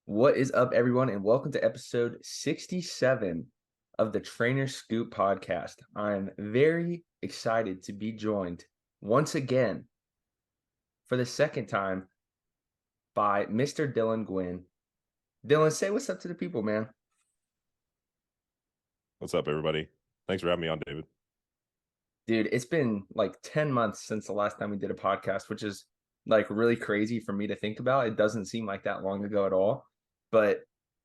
What is up, everyone, and welcome to episode 67 of the Trainer Scoop podcast. I'm very excited to be joined once again for the second time by Mr. Dylan Guynn. Dylan, say what's up to the people, man. What's up, everybody? Thanks for having me on, David. Dude, it's been like 10 months since the last time we did a podcast, which is like really crazy for me to think about. It doesn't seem like that long ago at all. But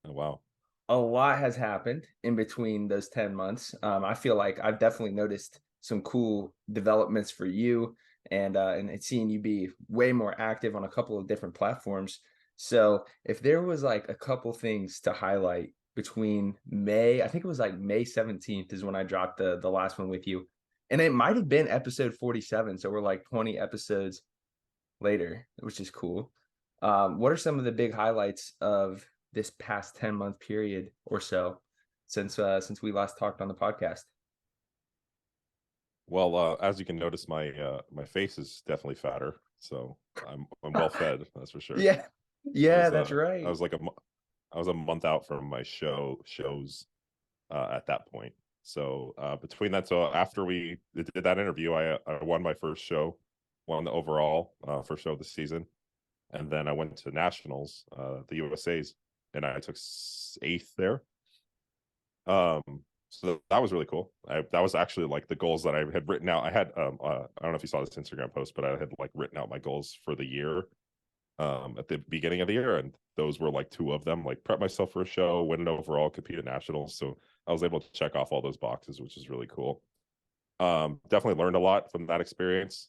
Oh, wow. a lot has happened in between those 10 months. I feel like I've definitely noticed some cool developments for you and seeing you be way more active on a couple of different platforms. So if there was like a couple things to highlight between May, I think it was like May 17th is when I dropped the last one with you. And it might have been episode 47. So we're like 20 episodes later, which is cool. What are some of the big highlights of this past 10-month period or so since we last talked on the podcast? Well, as you can notice, my face is definitely fatter, so I'm well fed. That's for sure. Yeah, I yeah, was that's uh right. I was like I was a month out from my shows at that point. So between that, so after we did that interview, I won my first show, won the overall first show of the season, and then I went to nationals, the USA's, and I took eighth there. So that was really cool. That was actually like the goals that I had written out. I had I don't know if you saw this Instagram post, but I had like written out my goals for the year at the beginning of the year, and those were like two of them, like prep myself for a show, win an overall, compete at nationals. So I was able to check off all those boxes, which is really cool. Definitely learned a lot from that experience.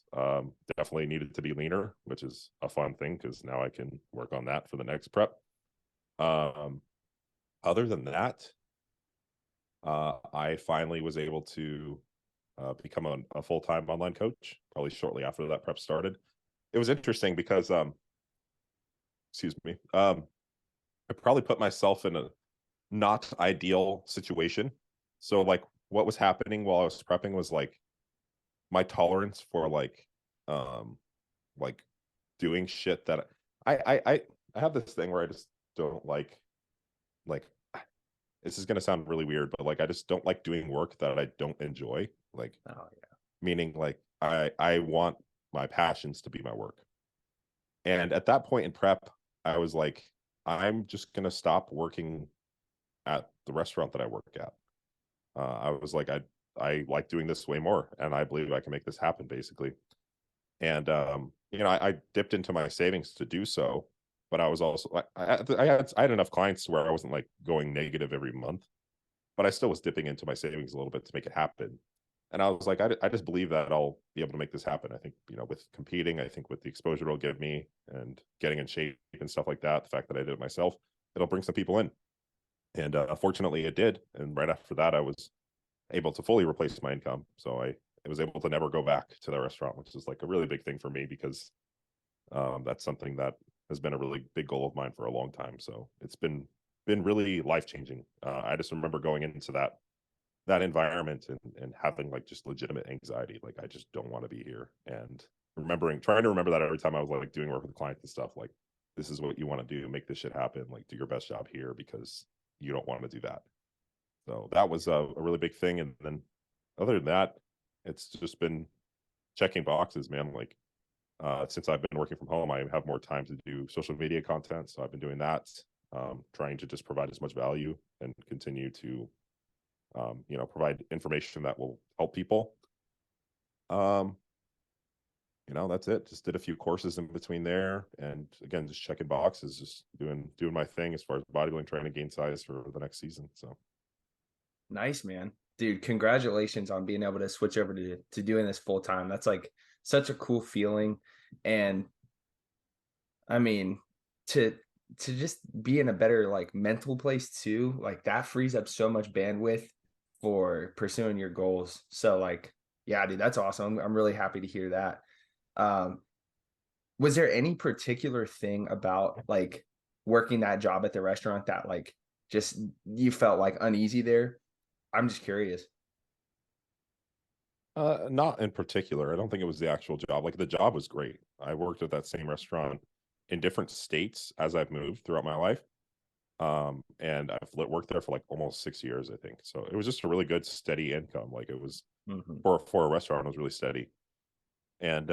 Definitely needed to be leaner, which is a fun thing because now I can work on that for the next prep. Other than that, I finally was able to become a full-time online coach, probably shortly after that prep started. It was interesting because, excuse me, I probably put myself in a not ideal situation. So like what was happening while I was prepping was like my tolerance for um, like doing shit that I have this thing where I just don't like this is going to sound really weird, but like I just don't like doing work that I don't enjoy. Like, Oh yeah. meaning like I want my passions to be my work. And at that point in prep, I was like, I'm just going to stop working at the restaurant that I work at. I was like, I like doing this way more, and I believe I can make this happen, basically. And I dipped into my savings to do so, but I was also like, I had enough clients where I wasn't like going negative every month, but I still was dipping into my savings a little bit to make it happen. And I was like, I just believe that I'll be able to make this happen. I think, with competing, I think with the exposure it'll give me and getting in shape and stuff like that, the fact that I did it myself, it'll bring some people in. And fortunately it did. And right after that, I was able to fully replace my income. So I was able to never go back to the restaurant, which is like a really big thing for me because that's something that has been a really big goal of mine for a long time. So it's been really life changing. I just remember going into that environment and having like just legitimate anxiety. Like I just don't want to be here. And trying to remember that every time I was like doing work with clients and stuff, like this is what you want to do, make this shit happen, like do your best job here because you don't want to do that. So that was a really big thing. And then other than that, it's just been checking boxes, man. Like since I've been working from home, I have more time to do social media content. So I've been doing that, trying to just provide as much value and continue to provide information that will help people. Um, that's it. Just did a few courses in between there, and again, just checking boxes, just doing my thing as far as bodybuilding, trying to gain size for the next season. So Nice, man. Dude, congratulations on being able to switch over to doing this full time. That's like such a cool feeling. And I mean, to just be in a better like mental place too, like that frees up so much bandwidth for pursuing your goals. So like, yeah, dude, that's awesome. I'm really happy to hear that. Um, was there any particular thing about like working that job at the restaurant that like just you felt like uneasy there? I'm just curious. not in particular. I don't think it was the actual job. Like the job was great. I worked at that same restaurant in different states as I've moved throughout my life. And I've worked there for like almost 6 years, I think. So it was just a really good, steady income. Like it was for a restaurant, it was really steady. And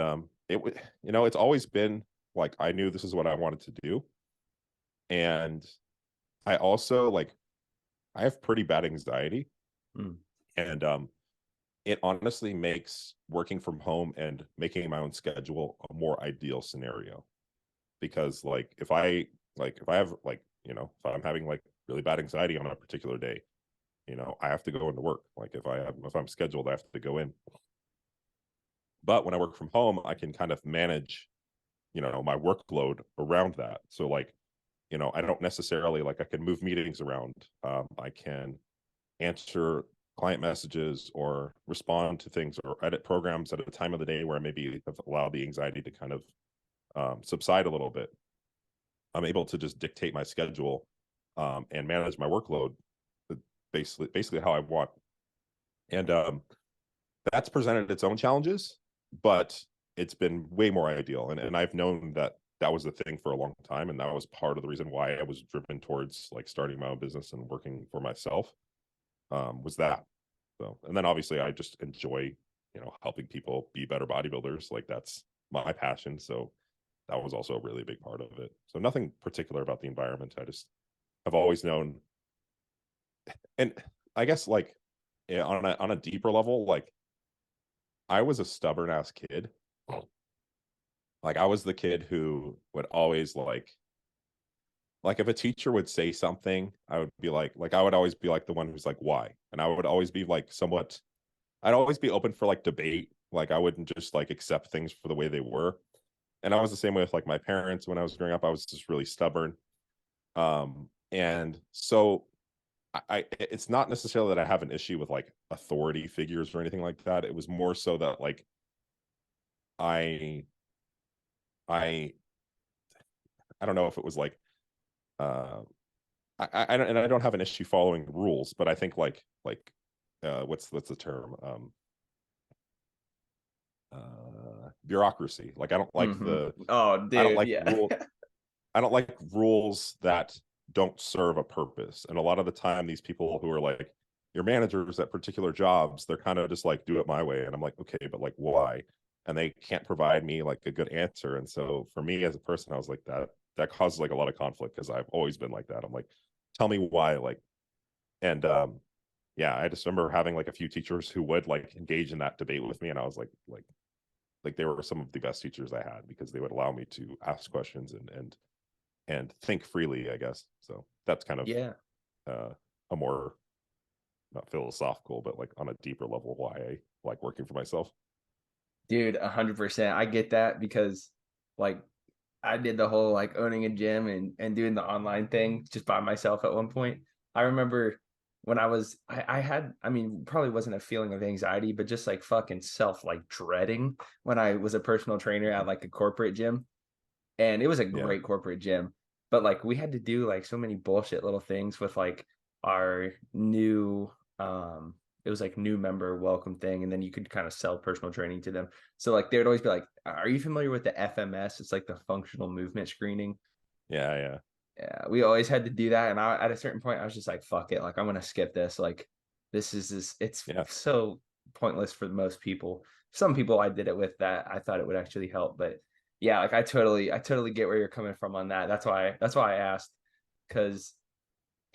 it would, it's always been like I knew this is what I wanted to do. And I also like I have pretty bad anxiety. And it honestly makes working from home and making my own schedule a more ideal scenario. Because like if I have like, if I'm having like really bad anxiety on a particular day, I have to go into work. Like if I'm scheduled, I have to go in. But when I work from home, I can kind of manage, my workload around that. So like, I don't necessarily like I can move meetings around. I can answer client messages or respond to things or edit programs at a time of the day where I maybe have allowed the anxiety to kind of subside a little bit. I'm able to just dictate my schedule and manage my workload basically how I want. And that's presented its own challenges, but it's been way more ideal. And I've known that was the thing for a long time. And that was part of the reason why I was driven towards like starting my own business and working for myself, was that. So, and then obviously I just enjoy, helping people be better bodybuilders. Like that's my passion. So that was also a really big part of it. So nothing particular about the environment. I just have always known. And I guess like on a deeper level, like I was a stubborn ass kid. Like I was the kid who would always like if a teacher would say something, I would be like I would always be like the one who's like, why? And I would always be like somewhat, I'd always be open for like debate. Like I wouldn't just like accept things for the way they were. And I was the same way with like my parents when I was growing up. I was just really stubborn. And so it's not necessarily that I have an issue with like authority figures or anything like that. It was more so that like I I I don't know if it was like uh I don't, and I don't have an issue following rules, but I think what's the term, bureaucracy. Like I don't like Oh, I don't dude, like yeah. rule I don't like rules that don't serve a purpose. And a lot of the time, these people who are like your managers at particular jobs, they're kind of just like, do it my way. And I'm like, okay, but like, why? And they can't provide me like a good answer. And so for me as a person, I was like, that causes like a lot of conflict because I've always been like that. I'm like, tell me why. Like, and yeah, I just remember having like a few teachers who would like engage in that debate with me. And I was like they were some of the best teachers I had because they would allow me to ask questions and think freely, I guess. So that's kind of Yeah. a more, not philosophical, but like on a deeper level why I like working for myself. Dude, 100%. I get that because like I did the whole like owning a gym and doing the online thing just by myself at one point. I remember when I had, I mean, probably wasn't a feeling of anxiety, but just like fucking self like dreading when I was a personal trainer at like a corporate gym. And it was a Yeah. great corporate gym, but like we had to do like so many bullshit little things with like our new it was like new member welcome thing, and then you could kind of sell personal training to them. So like they would always be like, are you familiar with the FMS? It's like the functional movement screening. Yeah. Yeah. Yeah, we always had to do that, and I at a certain point I was just like, fuck it, like I'm gonna skip this. Like this it's Yeah. so pointless for most people. Some people I did it with that I thought it would actually help, but yeah, like I totally get where you're coming from on that. That's why I asked, because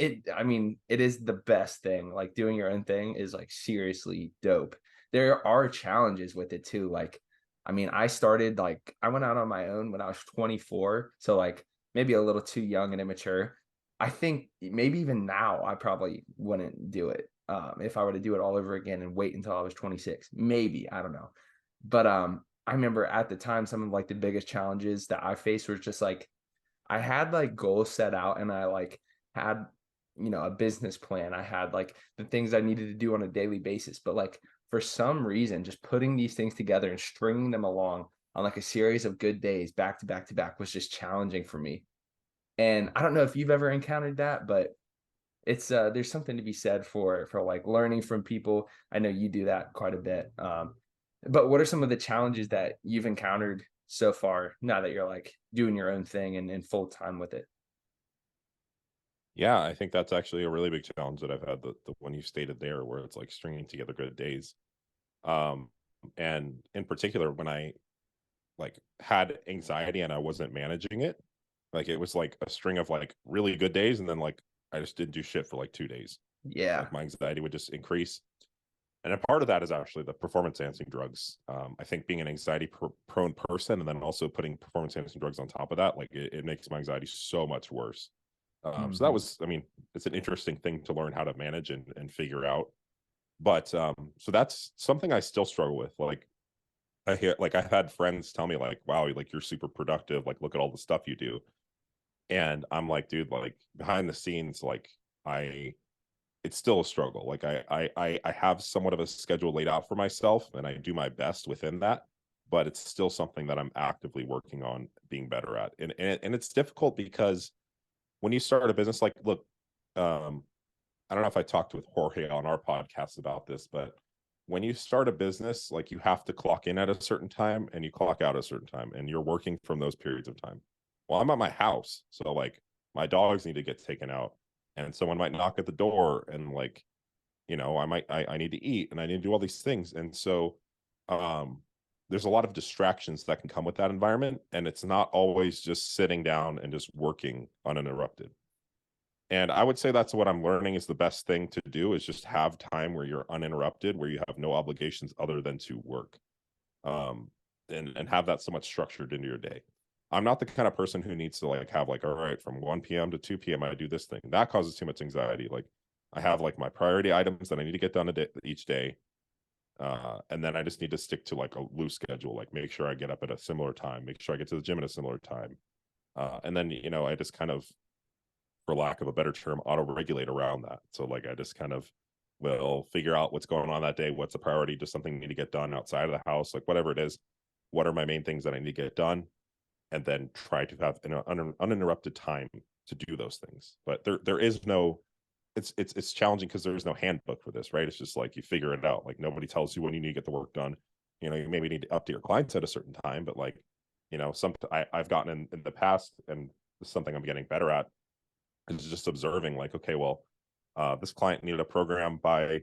I mean, it is the best thing. Like doing your own thing is like seriously dope. There are challenges with it too. Like, I mean, I went out on my own when I was 24. So like maybe a little too young and immature. I think maybe even now I probably wouldn't do it. If I were to do it all over again and wait until I was 26, maybe, I don't know. But I remember at the time some of like the biggest challenges that I faced was just like I had like goals set out, and I like had, a business plan. I had like the things I needed to do on a daily basis, but like for some reason just putting these things together and stringing them along on like a series of good days back to back to back was just challenging for me. And I don't know if you've ever encountered that, but it's there's something to be said for like learning from people. I know you do that quite a bit. But what are some of the challenges that you've encountered so far now that you're like doing your own thing and full time with it? Yeah, I think that's actually a really big challenge that I've had, the one you stated there, where it's like stringing together good days. Um, and in particular, when I like had anxiety and I wasn't managing it, like it was like a string of like really good days, and then like I just didn't do shit for like 2 days. Yeah. Like my anxiety would just increase. And a part of that is actually the performance enhancing drugs. I think being an anxiety prone person and then also putting performance enhancing drugs on top of that, like it makes my anxiety so much worse. So that Hmm. was, I mean, it's an interesting thing to learn how to manage and figure out. But so that's something I still struggle with. Like I hear, like I've had friends tell me like, wow, like you're super productive. Like look at all the stuff you do. And I'm like, dude, like behind the scenes, like I it's still a struggle. Like I have somewhat of a schedule laid out for myself, and I do my best within that. But it's still something that I'm actively working on being better at, and it's difficult because when you start a business, like look, I don't know if I talked with Jorge on our podcast about this, but when you start a business, like you have to clock in at a certain time and you clock out at a certain time, and you're working from those periods of time. Well, I'm at my house, so like my dogs need to get taken out, and someone might knock at the door, and like I need to eat and I need to do all these things, and so um, there's a lot of distractions that can come with that environment, and it's not always just sitting down and just working uninterrupted. And I would say that's what I'm learning is the best thing to do is just have time where you're uninterrupted, where you have no obligations other than to work. Um, and have that somewhat structured into your day. I'm not the kind of person who needs to like have like, all right, from 1 p.m. to 2 p.m. I do this thing. That causes too much anxiety. Like I have like my priority items that I need to get done each day. And then I just need to stick to like a loose schedule, like make sure I get up at a similar time, make sure I get to the gym at a similar time. And then, I just kind of, for lack of a better term, auto regulate around that. So like I just kind of will figure out what's going on that day, what's a priority, just something I need to get done outside of the house, like whatever it is, what are my main things that I need to get done, and then try to have an uninterrupted time to do those things. But there is no it's challenging because there's no handbook for this, right? It's just like you figure it out. Like nobody tells you when you need to get the work done. You maybe need to update your clients at a certain time, but like, I've gotten in the past, and this is something I'm getting better at, is just observing like, okay, well, this client needed a program by,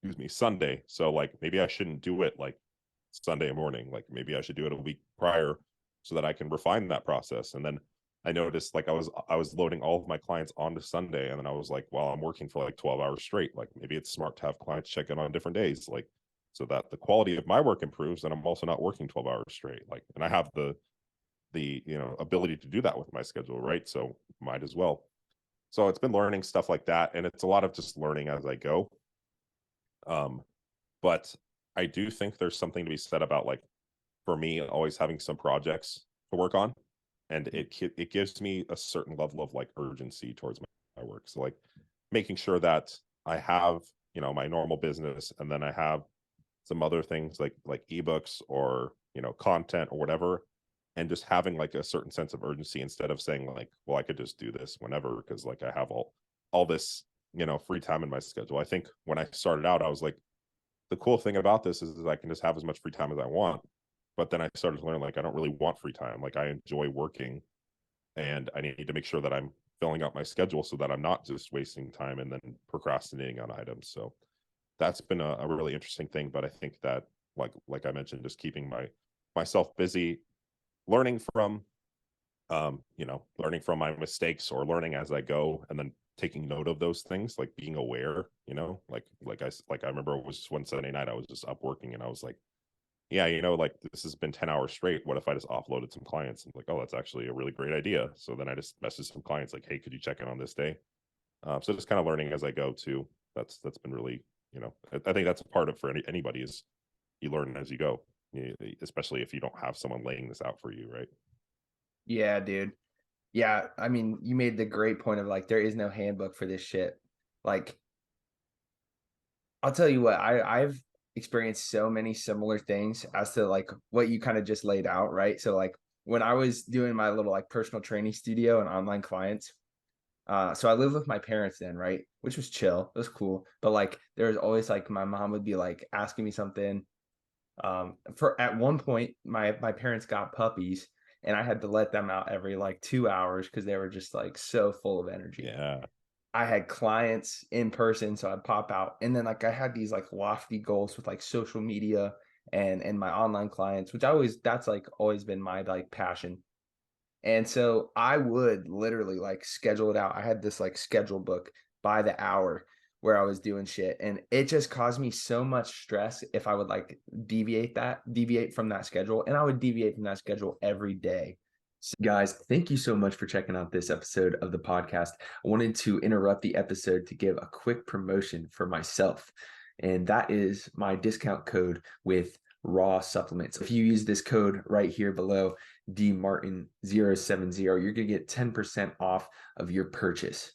excuse me, Sunday. So like maybe I shouldn't do it like Sunday morning. Like maybe I should do it a week prior so that I can refine that process. And then I noticed like I was loading all of my clients onto Sunday, and then I was like, well, I'm working for like 12 hours straight. Like maybe it's smart to have clients check in on different days, like so that the quality of my work improves, and I'm also not working 12 hours straight. Like, and I have the ability to do that with my schedule, right? So might as well. So it's been learning stuff like that, and it's a lot of just learning as I go. Um, but I do think there's something to be said about like, for me, always having some projects to work on, and it gives me a certain level of like urgency towards my work. So like making sure that I have my normal business, and then I have some other things like ebooks or content or whatever, and just having like a certain sense of urgency instead of saying like, well, I could just do this whenever because like I have all this free time in my schedule. I think when I started out, I was like, the cool thing about this is I can just have as much free time as I want. But then I started to learn like I don't really want free time. Like I enjoy working, and I need to make sure that I'm filling out my schedule so that I'm not just wasting time and then procrastinating on items. So that's been a really interesting thing. But I think that like I mentioned, just keeping myself busy, learning from learning from my mistakes or learning as I go, and then taking note of those things, like being aware, like I remember it was just one Sunday night, I was just up working, and I was like, yeah, like this has been 10 hours straight. What if I just offloaded some clients? And like, oh, that's actually a really great idea. So then I just messaged some clients like, hey, could you check in on this day? So just kind of learning as I go too. That's been really, I think that's a part of for anybody is you learn as you go, especially if you don't have someone laying this out for you, right? Yeah, dude. Yeah, I mean, you made the great point of like there is no handbook for this shit. Like, I'll tell you what, I've experienced so many similar things as to like what you kind of just laid out, right? So like when I was doing my little like personal training studio and online clients, so I lived with my parents then, right? Which was chill. It was cool. But like there was always like my mom would be like asking me something. For at one point, my parents got puppies, and I had to let them out every like 2 hours because they were just like so full of energy. Yeah. I had clients in person, so I'd pop out. And then like I had these like lofty goals with like social media and my online clients, which that's like always been my like passion. And so I would literally like schedule it out. I had this like schedule book by the hour where I was doing shit. And it just caused me so much stress if I would like deviate from that schedule. And I would deviate from that schedule every day. So guys, thank you so much for checking out this episode of the podcast. I wanted to interrupt the episode to give a quick promotion for myself. And that is my discount code with Raw Supplements. If you use this code right here below, DMartin070, you're going to get 10% off of your purchase.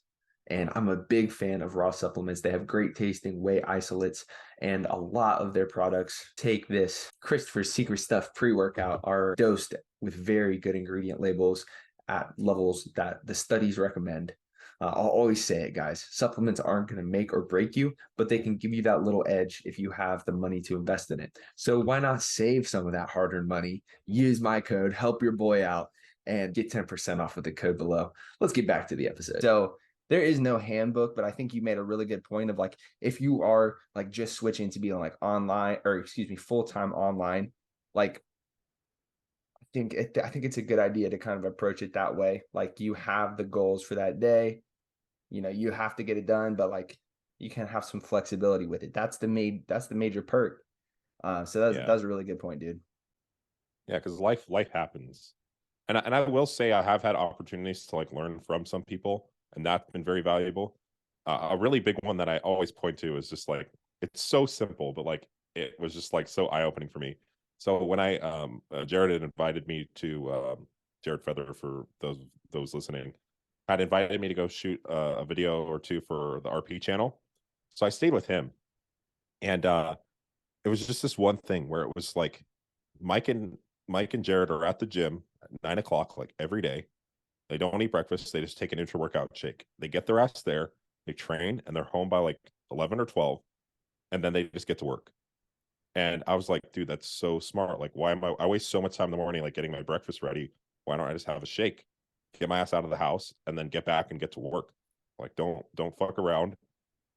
And I'm a big fan of Raw Supplements. They have great tasting whey isolates, and a lot of their products take this Christopher's Secret Stuff pre-workout are dosed with very good ingredient labels at levels that the studies recommend. I'll always say it, guys. Supplements aren't going to make or break you, but they can give you that little edge if you have the money to invest in it. So why not save some of that hard-earned money? Use my code, help your boy out, and get 10% off with the code below. Let's get back to the episode. So there is no handbook, but I think you made a really good point of like, if you are like just switching to be like online, or excuse me, full-time online, like I think it's a good idea to kind of approach it that way. Like you have the goals for that day, you have to get it done, but like you can have some flexibility with it. That's the major perk. So that's a really good point, dude. Yeah, because life happens. And I will say I have had opportunities to like learn from some people, and that's been very valuable. A really big one that I always point to is just like, it's so simple, but like it was just like so eye-opening for me. So when Jared had invited me to Jared Feather, for those listening, had invited me to go shoot a video or two for the RP channel. So I stayed with him, and it was just this one thing where it was like Mike and Jared are at the gym at 9 o'clock, like every day. They don't eat breakfast. They just take an intra-workout shake. They get their ass there, they train, and they're home by like 11 or 12, and then they just get to work. And I was like, dude, that's so smart. Like, why am I waste so much time in the morning, like getting my breakfast ready? Why don't I just have a shake, get my ass out of the house, and then get back and get to work? Like, don't fuck around.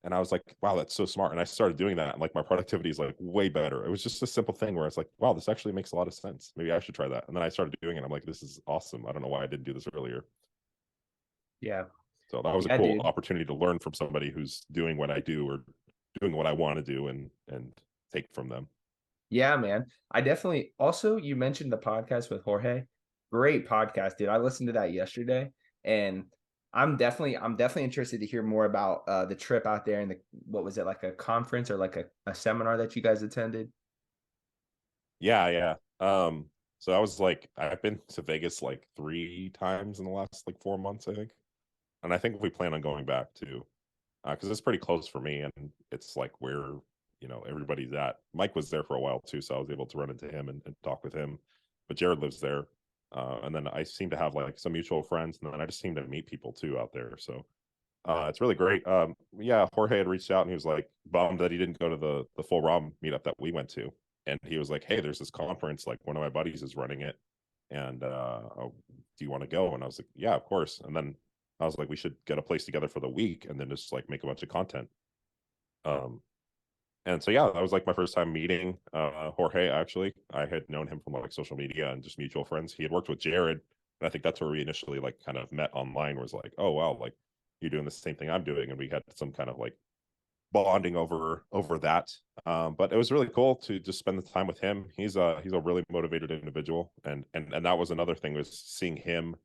And I was like, wow, that's so smart. And I started doing that. And like my productivity is like way better. It was just a simple thing where it's like, wow, this actually makes a lot of sense. Maybe I should try that. And then I started doing it. I'm like, this is awesome. I don't know why I didn't do this earlier. Yeah. So that was a Yeah, cool dude. opportunity to learn from somebody who's doing what I do, or doing what I want to do, and take from them. Yeah, man. I definitely also, you mentioned the podcast with Jorge. Great podcast, dude. I listened to that yesterday, and I'm definitely interested to hear more about the trip out there, and what was it, like a conference or like a seminar that you guys attended? Yeah, yeah. So I was like, I've been to Vegas like 3 times in the last like 4 months, I think. And I think we plan on going back too. Because it's pretty close for me, and it's like where everybody's at. Mike was there for a while too, so I was able to run into him and talk with him. But Jared lives there, and then I seem to have like some mutual friends, and then I just seem to meet people too out there. So it's really great. Yeah, Jorge had reached out, and he was like bummed that he didn't go to the full ROM meetup that we went to, and he was like, "Hey, there's this conference, like one of my buddies is running it, and do you want to go?" And I was like, "Yeah, of course." And then I was like, we should get a place together for the week and then just like make a bunch of content. Um, and so yeah, that was like my first time meeting Jorge. Actually, I had known him from like social media and just mutual friends. He had worked with Jared, and I think that's where we initially like kind of met online. Was like, oh wow, like you're doing the same thing I'm doing, and we had some kind of like bonding over that. But it was really cool to just spend the time with him. He's a really motivated individual, and that was another thing, was seeing him.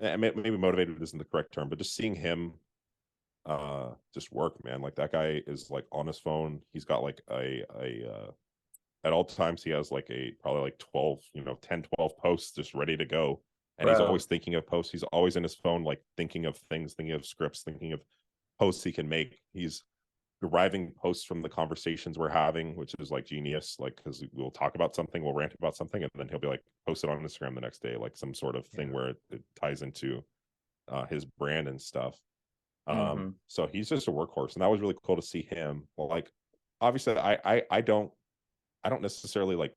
Maybe motivated isn't the correct term, but just seeing him just work, man. Like that guy is like on his phone. He's got like a at all times he has like a probably like 12, 10, 12 posts just ready to go. And he's Bro, always thinking of posts. He's always in his phone, like thinking of things, thinking of scripts, thinking of posts he can make. He's deriving posts from the conversations we're having, which is like genius. Like, because we'll talk about something, we'll rant about something, and then he'll be like, post it on Instagram the next day, like some sort of thing yeah. where it ties into his brand and stuff. Mm-hmm. So he's just a workhorse, and that was really cool to see him. Well, like, obviously, I don't necessarily like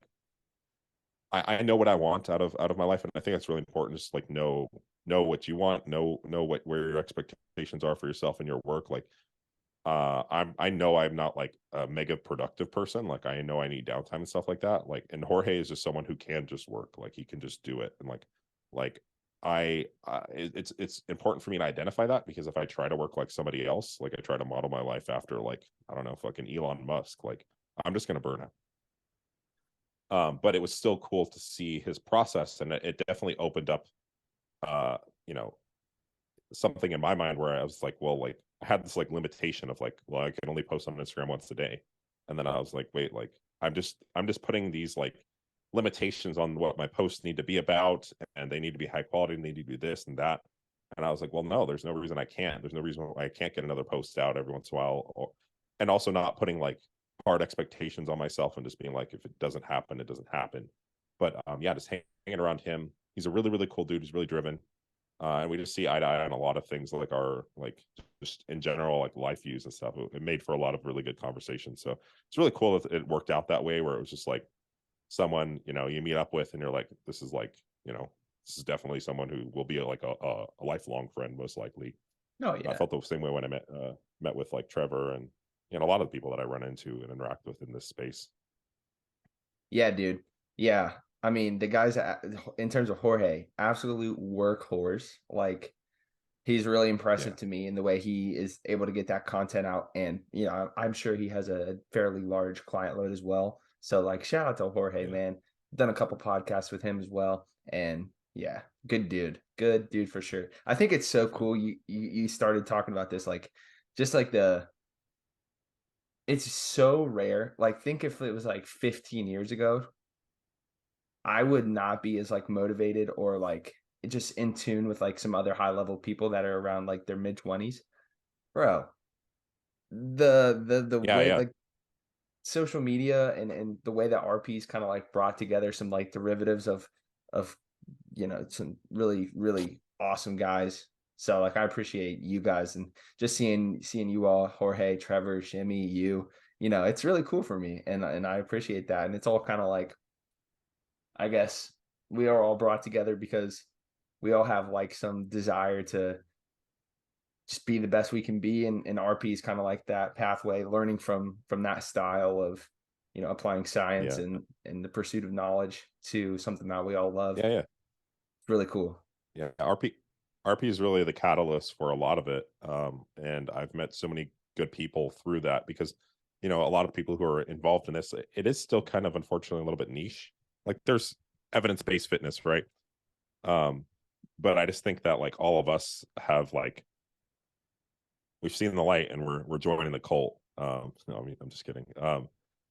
I know what I want out of my life, and I think that's really important. Just like know what you want, know where your expectations are for yourself and your work. Like I know I'm not like a mega productive person. Like I know I need downtime and stuff like that. Like, and Jorge is just someone who can just work. Like he can just do it. And like it's important for me to identify that, because if I try to work like somebody else, like I try to model my life after, like, I don't know, fucking Elon Musk, like I'm just gonna burn out. But it was still cool to see his process, and it definitely opened up, uh, you know, something in my mind where I was like, well, like I had this like limitation of like, well, I can only post on Instagram once a day. And then I was like, wait, like I'm just putting these like limitations on what my posts need to be about, and they need to be high quality, and they need to do this and that. And I was like, well, no, there's no reason I can't. There's no reason why I can't get another post out every once in a while. And also not putting like hard expectations on myself, and just being like, if it doesn't happen, it doesn't happen. But yeah, just hanging around him. He's a really, really cool dude. He's really driven. And we just see eye to eye on a lot of things, like our, like, just in general, like life views and stuff. It made for a lot of really good conversations. So it's really cool that it worked out that way, where it was just like someone, you meet up with, and you're like, this is like, this is definitely someone who will be like a lifelong friend, most likely. Oh I yeah. felt the same way when I met with like Trevor, and a lot of the people that I run into and interact with in this space. Yeah, dude. Yeah. I mean, the guys in terms of Jorge, absolute workhorse. Like he's really impressive Yeah, to me in the way he is able to get that content out. And, I'm sure he has a fairly large client load as well. So like shout out to Jorge, yeah, man. Done a couple podcasts with him as well. And yeah, good dude. Good dude for sure. I think it's so yeah, cool you started talking about this, like just like it's so rare. Like think if it was like 15 years ago, I would not be as like motivated or like just in tune with like some other high level people that are around like their mid 20s. Bro, the yeah, way yeah, like social media and the way that RP's kind of like brought together some like derivatives of some really really awesome guys. So like I appreciate you guys, and just seeing you all, Jorge, Trevor, Shimmy, it's really cool for me, and I appreciate that. And it's all kind of like, I guess, we are all brought together because we all have like some desire to just be the best we can be, and RP is kind of like that pathway, learning from that style of applying science yeah, and the pursuit of knowledge to something that we all love. yeah, yeah. It's really cool. Yeah, RP is really the catalyst for a lot of it. And I've met so many good people through that, because, a lot of people who are involved in this, it is still kind of, unfortunately, a little bit niche. Like there's evidence-based fitness, right? Um, but I just think that like all of us have like, we've seen the light, and we're joining the cult. No, I mean, I'm just kidding.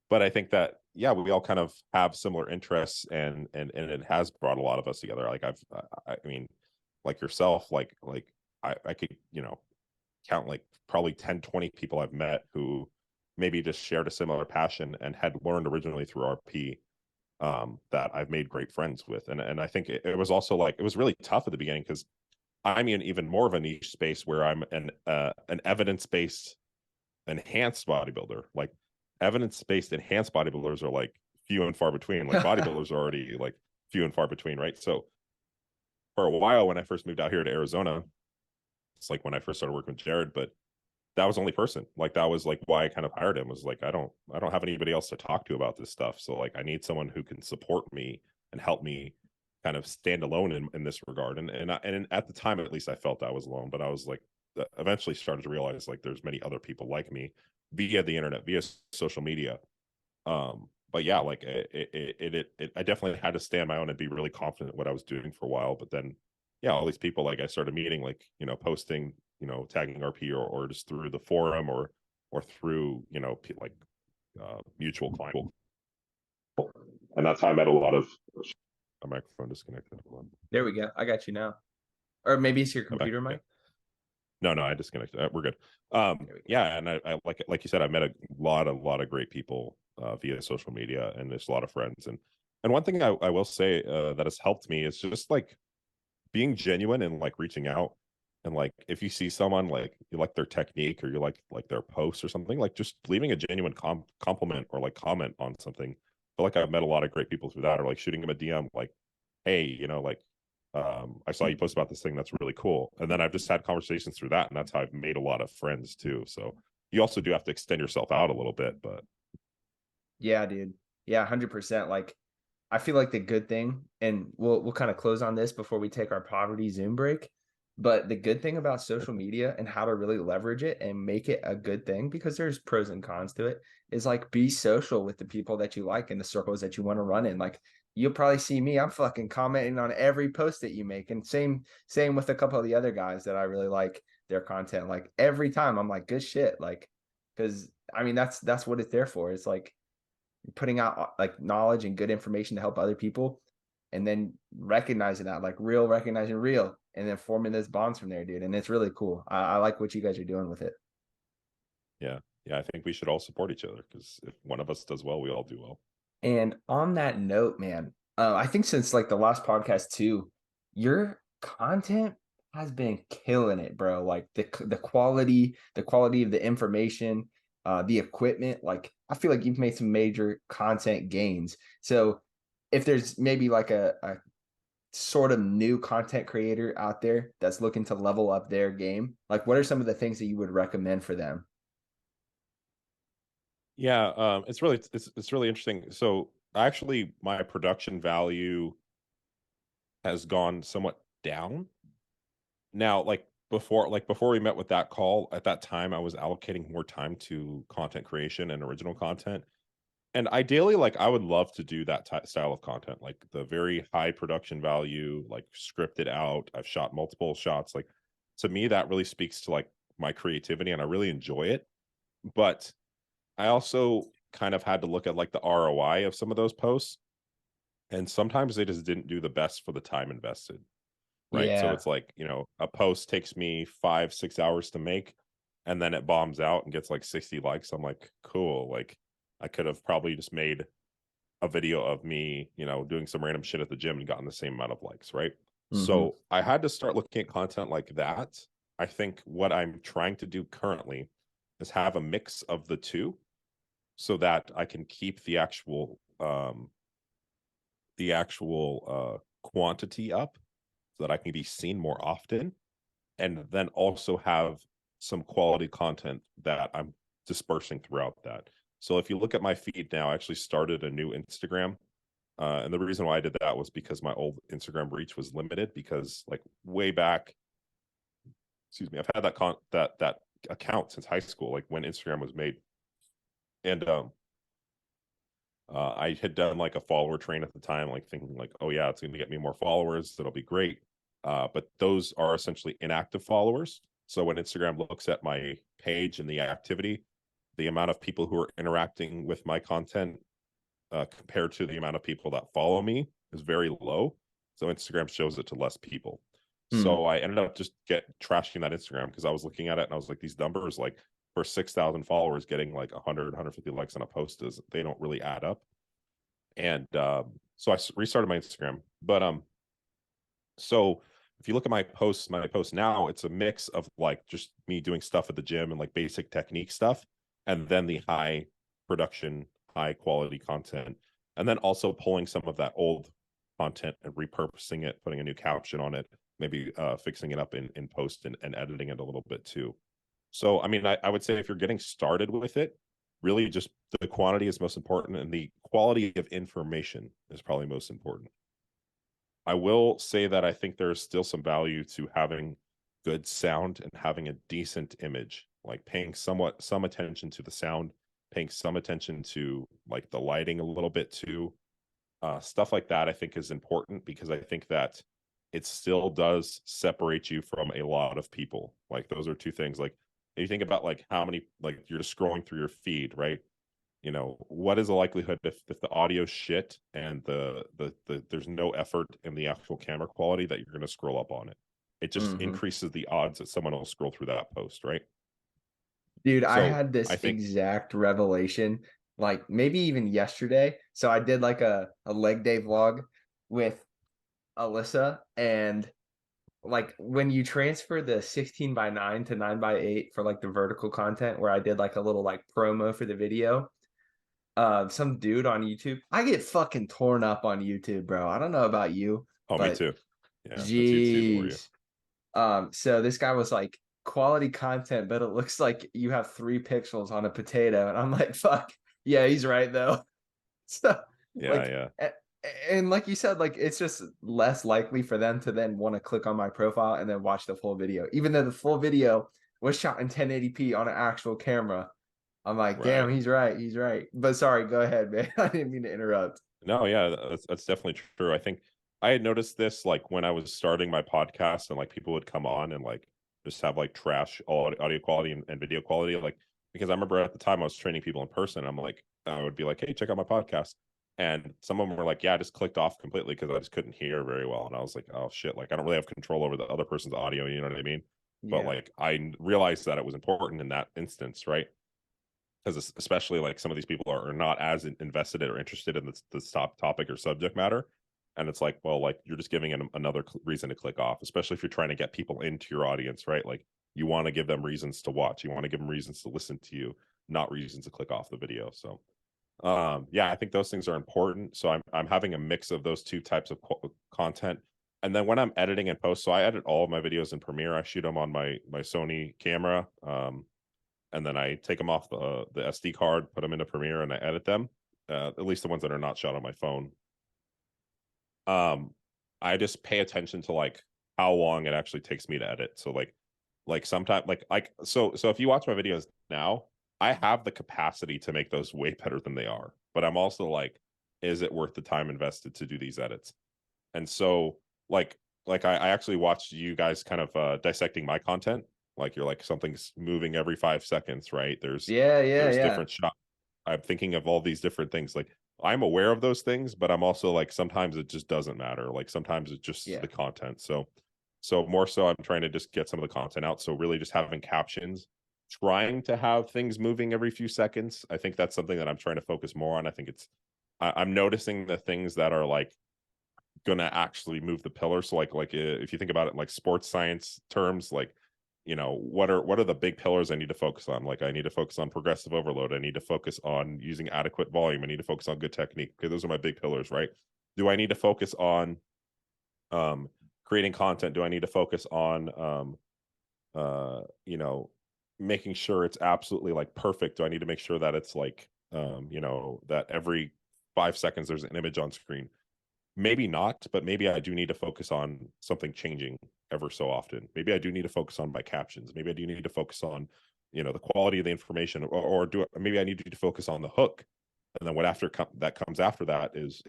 But I think that, yeah, we all kind of have similar interests, and it has brought a lot of us together. Like I mean, like yourself, like I could, count like probably 10, 20 people I've met who maybe just shared a similar passion and had learned originally through RP, that I've made great friends with. And I think it was also like, it was really tough at the beginning, because I'm in even more of a niche space where I'm an evidence-based enhanced bodybuilder. Like evidence-based enhanced bodybuilders are like few and far between. Like bodybuilders are already like few and far between, right? So for a while, when I first moved out here to Arizona, it's like when I first started working with Jared, but that was the only person. Like that was like why I kind of hired him, was like, I don't have anybody else to talk to about this stuff. So like I need someone who can support me and help me kind of stand alone in this regard. And at the time, at least, I felt I was alone, but I was like, eventually started to realize like there's many other people like me via the internet, via social media. But yeah, like I definitely had to stand my own and be really confident in what I was doing for a while. But then, yeah, all these people like I started meeting, like, posting, tagging RP, or just through the forum, or through, like mutual client. And that's how I met a lot of. A microphone disconnected. Hold on. There we go. I got you now. Or maybe it's your I'm back. computer Yeah. mic. No, I disconnected. We're good. There we go. Yeah, and I like you said, I met a lot of great people via social media, and there's a lot of friends. And one thing I will say that has helped me is just like being genuine and like reaching out. And like if you see someone, like you like their technique, or you like their posts or something, like just leaving a genuine compliment or like comment on something feel like I've met a lot of great people through that, or like shooting them a DM, like, hey, like, I saw you post about this thing that's really cool. And then I've just had conversations through that, and that's how I've made a lot of friends too. So you also do have to extend yourself out a little bit, but Yeah, dude. Yeah, 100%. Like, I feel like the good thing, and we'll kind of close on this before we take our poverty Zoom break. But the good thing about social media and how to really leverage it and make it a good thing, because there's pros and cons to it, is like be social with the people that you like and the circles that you want to run in. Like, you'll probably see me, I'm fucking commenting on every post that you make. And same with a couple of the other guys that I really like their content. Like every time I'm like, good shit. Like, because I mean that's what it's there for. It's like putting out like knowledge and good information to help other people, and then recognizing that, like real recognizing real, and then forming those bonds from there, dude. And it's really cool. I like what you guys are doing with it. yeah, I think we should all support each other, because if one of us does well, we all do well. And on that note, man, I think since like the last podcast too, your content has been killing it, bro. Like the quality of the information, the equipment. Like I feel like you've made some major content gains. So if there's maybe like a sort of new content creator out there that's looking to level up their game, like what are some of the things that you would recommend for them? Yeah, it's really interesting. So actually, my production value has gone somewhat down now. Like before we met with that call, at that time I was allocating more time to content creation and original content. And ideally, like, I would love to do that style of content, like the very high production value, like scripted out. I've shot multiple shots. Like, to me, that really speaks to like my creativity, and I really enjoy it. But I also kind of had to look at like the ROI of some of those posts, and sometimes they just didn't do the best for the time invested. Right. So Yeah. it's like, a post takes me 5, 6 hours to make, and then it bombs out and gets like 60 likes. I'm like, cool. Like, I could have probably just made a video of me, doing some random shit at the gym and gotten the same amount of likes. Right. Mm-hmm. So I had to start looking at content like that. I think what I'm trying to do currently is have a mix of the two, so that I can keep the actual quantity up, so that I can be seen more often, and then also have some quality content that I'm dispersing throughout that. So if you look at my feed now, I actually started a new Instagram. And the reason why I did that was because my old Instagram reach was limited, because like way back, excuse me, I've had that account since high school, like when Instagram was made. And I had done like a follower train at the time, like thinking like, oh yeah, it's going to get me more followers. That'll be great. But those are essentially inactive followers. So when Instagram looks at my page and the activity, the amount of people who are interacting with my content compared to the amount of people that follow me is very low. So Instagram shows it to less people. Mm. So I ended up just trashing that Instagram, because I was looking at it and I was like, these numbers, like for 6,000 followers, getting like 100, 150 likes on a post, they don't really add up. And so I restarted my Instagram. But so if you look at my posts now, it's a mix of like just me doing stuff at the gym and like basic technique stuff, and then the high production, high quality content, and then also pulling some of that old content and repurposing it, putting a new caption on it, maybe fixing it up in post, and editing it a little bit too. So I mean, I would say if you're getting started with it, really just the quantity is most important, and the quality of information is probably most important. I will say that I think there's still some value to having good sound and having a decent image, like paying some attention to the sound, paying some attention to like the lighting a little bit too. Stuff like that I think is important, because I think that it still does separate you from a lot of people. Like, those are two things. Like, if you think about like how many, like, you're just scrolling through your feed, right? What is the likelihood if the audio shit and there's no effort in the actual camera quality, that you're going to scroll up on it? It just Mm-hmm. increases the odds that someone will scroll through that post, right? Dude, I So had this I think, exact revelation, like maybe even yesterday. So I did like a leg day vlog with Alyssa, and like when you transfer the 16:9 to 9:8 for like the vertical content, where I did like a little like promo for the video, some dude on YouTube. I get fucking torn up on YouTube, bro. I don't know about you, Oh, me but too. Yeah, that's YouTube for you. jeez. So this guy was like quality content, but it looks like you have 3 pixels on a potato, and I'm like, fuck, yeah, he's right though. So Yeah, like, yeah. and like you said, like it's just less likely for them to then want to click on my profile and then watch the full video, even though the full video was shot in 1080p on an actual camera. I'm like, Right. damn, he's right, he's right. But sorry, go ahead, man. I didn't mean to interrupt. No, yeah, that's definitely true. I think I had noticed this like when I was starting my podcast and like people would come on and like just have like trash audio quality and video quality. Like, because I remember at the time I was training people in person. I'm like, I would be like, hey, check out my podcast. And some of them were like, yeah, I just clicked off completely because I just couldn't hear very well. And I was like, oh shit, like I don't really have control over the other person's audio, you know what I mean? But Yeah, like I realized that it was important in that instance, right? Because especially like some of these people are not as invested or interested in this top topic or subject matter, and it's like, well, like you're just giving them another reason to click off, especially if you're trying to get people into your audience, right? Like you want to give them reasons to watch, you want to give them reasons to listen to you, not reasons to click off the video. So yeah, I think those things are important. So I'm having a mix of those two types of content. And then when I'm editing and post, so I edit all of my videos in Premiere. I shoot them on my Sony camera, and then I take them off the SD card, put them into Premiere, and I edit them. At least the ones that are not shot on my phone. I just pay attention to like how long it actually takes me to edit. So like sometimes so if you watch my videos now, I have the capacity to make those way better than they are. But I'm also like, is it worth the time invested to do these edits? And so I actually watched you guys kind of dissecting my content. Like you're like something's moving every 5 seconds, right? yeah, yeah, There's yeah, different shots. I'm thinking of all these different things. Like I'm aware of those things, but I'm also like sometimes it just doesn't matter. Like sometimes it's just yeah. the content. So more so I'm trying to just get some of the content out. So really just having captions, trying to have things moving every few seconds. I think that's something that I'm trying to focus more on. I think I'm noticing the things that are like gonna actually move the pillar. So like if you think about it in like sports science terms, like what are the big pillars I need to focus on? Like I need to focus on progressive overload. I need to focus on using adequate volume. I need to focus on good technique. Okay, those are my big pillars, right? Do I need to focus on creating content? Do I need to focus on making sure it's absolutely like perfect? Do I need to make sure that it's like that every 5 seconds there's an image on screen? Maybe not, but maybe I do need to focus on something changing ever so often. Maybe I do need to focus on my captions. Maybe I do need to focus on, the quality of the information, or maybe I need to focus on the hook. And then what that comes after that is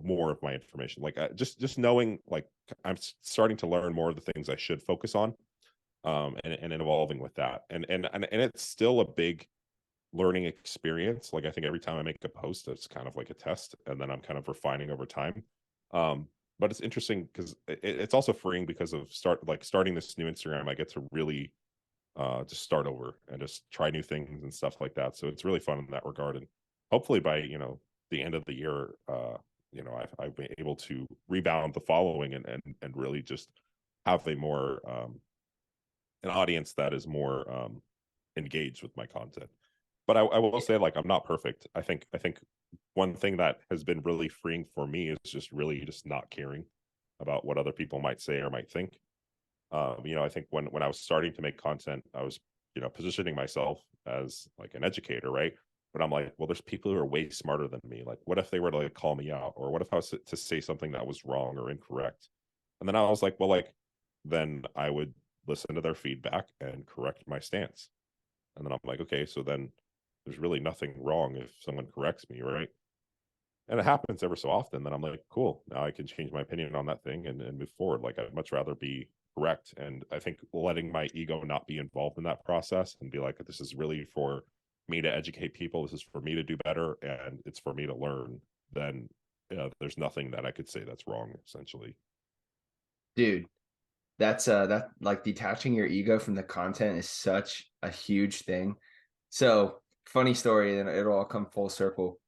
more of my information. Like just knowing, like I'm starting to learn more of the things I should focus on, and evolving with that. And it's still a big learning experience. Like I think every time I make a post, it's kind of like a test, and then I'm kind of refining over time. But it's interesting because it's also freeing because of starting this new Instagram. I get to really just start over and just try new things and stuff like that. So it's really fun in that regard. And hopefully by the end of the year, I've been able to rebound the following and really just have a more an audience that is more engaged with my content. But I will say, like, I'm not perfect. I think one thing that has been really freeing for me is just really just not caring about what other people might say or might think. I think when I was starting to make content, I was positioning myself as like an educator, right? But I'm like, well, there's people who are way smarter than me. Like, what if they were to like call me out, or what if I was to say something that was wrong or incorrect? And then I was like, well, like, then I would listen to their feedback and correct my stance. And then I'm like, okay, so then there's really nothing wrong if someone corrects me, right? And it happens ever so often. Then I'm like, cool, now I can change my opinion on that thing and move forward. Like I'd much rather be correct. And I think letting my ego not be involved in that process and be like, this is really for me to educate people. This is for me to do better, and it's for me to learn. Then there's nothing that I could say that's wrong, essentially. Dude, that like detaching your ego from the content is such a huge thing. So funny story, and it'll all come full circle.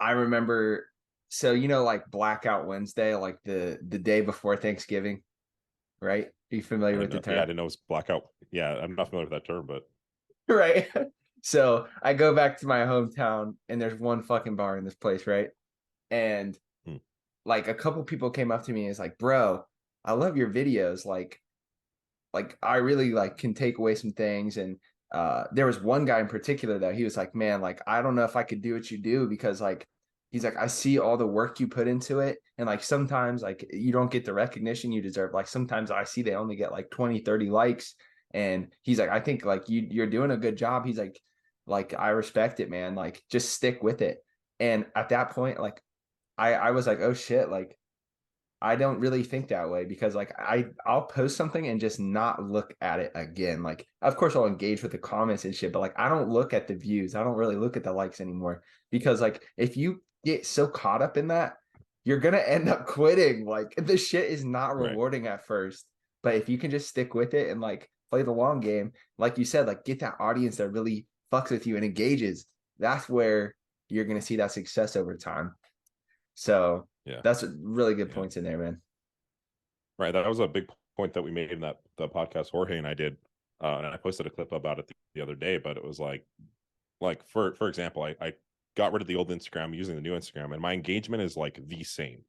I remember, so like Blackout Wednesday, like the day before Thanksgiving, right? Are you I familiar with didn't the know. Yeah, I term? didn't know it was blackout. Yeah, I'm not familiar with that term, but Right. So I go back to my hometown and there's one fucking bar in this place, right? And Hmm. like a couple people came up to me and it's like, bro, I love your videos. Like I really like can take away some things. And there was one guy in particular that he was like, man, like I don't know if I could do what you do because like he's like, I see all the work you put into it. And like sometimes like you don't get the recognition you deserve. Like sometimes I see they only get like 20, 30 likes. And he's like, I think like you're doing a good job. He's like I respect it, man. Like just stick with it. And at that point, like I was like, oh shit, like I don't really think that way because like I'll post something and just not look at it again. Like of course I'll engage with the comments and shit, but like I don't look at the views. I don't really look at the likes anymore because like if you get so caught up in that, you're gonna end up quitting. Like the shit is not Right. rewarding at first, but if you can just stick with it and like play the long game, like you said, like get that audience that really fucks with you and engages, that's where you're gonna see that success over time. So Yeah. that's really good Yeah. points in there, man. Right. That was a big point that we made in that the podcast Jorge and I did. And I posted a clip about it the other day, but it was like for example, I got rid of the old Instagram using the new Instagram, and my engagement is like the same.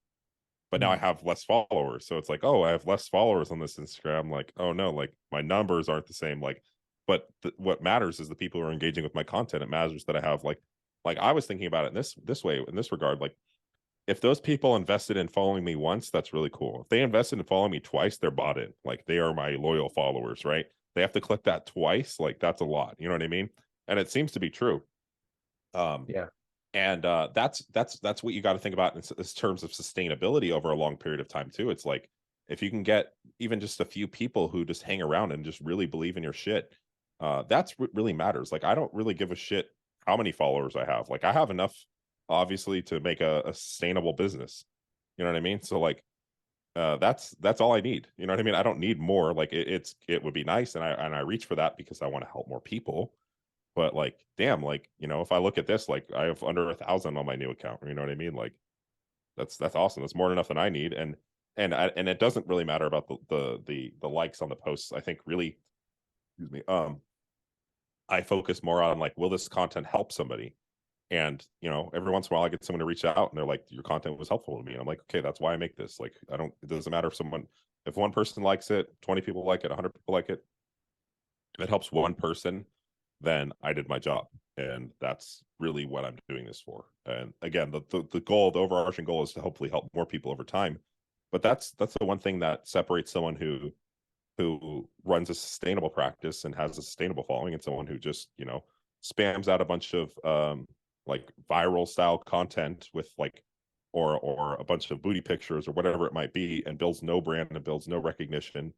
But now I have less followers. So it's like, oh, I have less followers on this Instagram. Like, oh no, like my numbers aren't the same. Like, but what matters is the people who are engaging with my content. It matters that I have like I was thinking about it in this way, in this regard. Like, if those people invested in following me once, that's really cool. If they invested in following me twice, they're bought in. Like they are my loyal followers, right? They have to click that twice. Like that's a lot. You know what I mean? And it seems to be true. Um, Yeah. and that's what you got to think about in terms of sustainability over a long period of time too. It's like if you can get even just a few people who just hang around and just really believe in your shit, that's what really matters. Like I don't really give a shit how many followers I have. Like I have enough, obviously, to make a sustainable business. You know what I mean? So like that's all I need. You know what I mean? I don't need more. Like it would be nice, and I reach for that because I want to help more people. But like, damn, like, you know, if I look at this, like I have under 1,000 on my new account. You know what I mean? Like that's awesome. That's more than enough than I need. And it doesn't really matter about the likes on the posts. I think really, excuse me, I focus more on like, will this content help somebody? And you know, every once in a while I get someone to reach out and they're like, your content was helpful to me. And I'm like, okay, that's why I make this. Like, it doesn't matter if one person likes it, 20 people like it, 100 people like it. If it helps one person, then I did my job. And that's really what I'm doing this for. And again, the goal, the overarching goal is to hopefully help more people over time. But that's the one thing that separates someone who runs a sustainable practice and has a sustainable following, and someone who just, you know, spams out a bunch of like viral style content with like or a bunch of booty pictures or whatever it might be, and builds no brand and builds no recognition,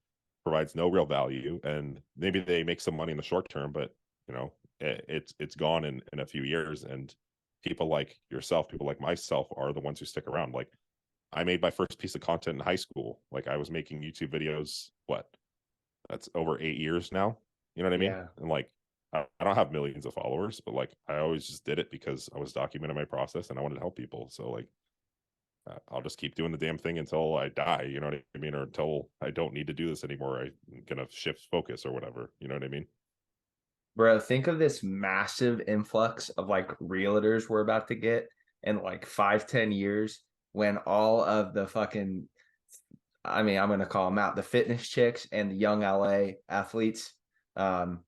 provides no real value. And maybe they make some money in the short term, but you know, it's gone in a few years. And people like yourself, people like myself, are the ones who stick around. Like I made my first piece of content in high school. Like I was making YouTube videos, what, that's over 8 years now. You know what I mean? Yeah. And like, I don't have millions of followers, but like, I always just did it because I was documenting my process and I wanted to help people. So like, I'll just keep doing the damn thing until I die. You know what I mean? Or until I don't need to do this anymore. I'm gonna shift focus or whatever. You know what I mean? Bro, think of this massive influx of like realtors we're about to get in like 5, 10 years when all of the fucking, I mean, I'm gonna call them out, the fitness chicks and the young LA athletes um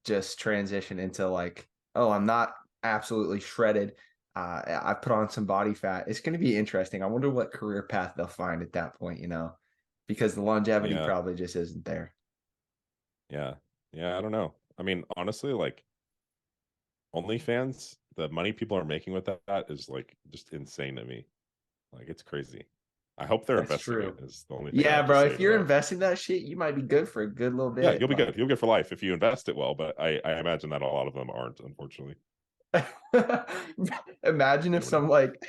just transition into like, oh, I'm not absolutely shredded. I put on some body fat. It's gonna be interesting. I wonder what career path they'll find at that point, you know, because the longevity Yeah, probably just isn't there. yeah, yeah. I don't know. I mean, honestly, like OnlyFans, the money people are making with that is like just insane to me. Like it's crazy. I hope they're That's investing it. true. Is the only thing I Yeah, have to bro. say If to you're that. investing that shit, you might be good for a good little Yeah, bit. you'll be good. Like, You'll be good for life if you invest it well. But I imagine that a lot of them aren't, unfortunately. imagine You if know what I mean? some like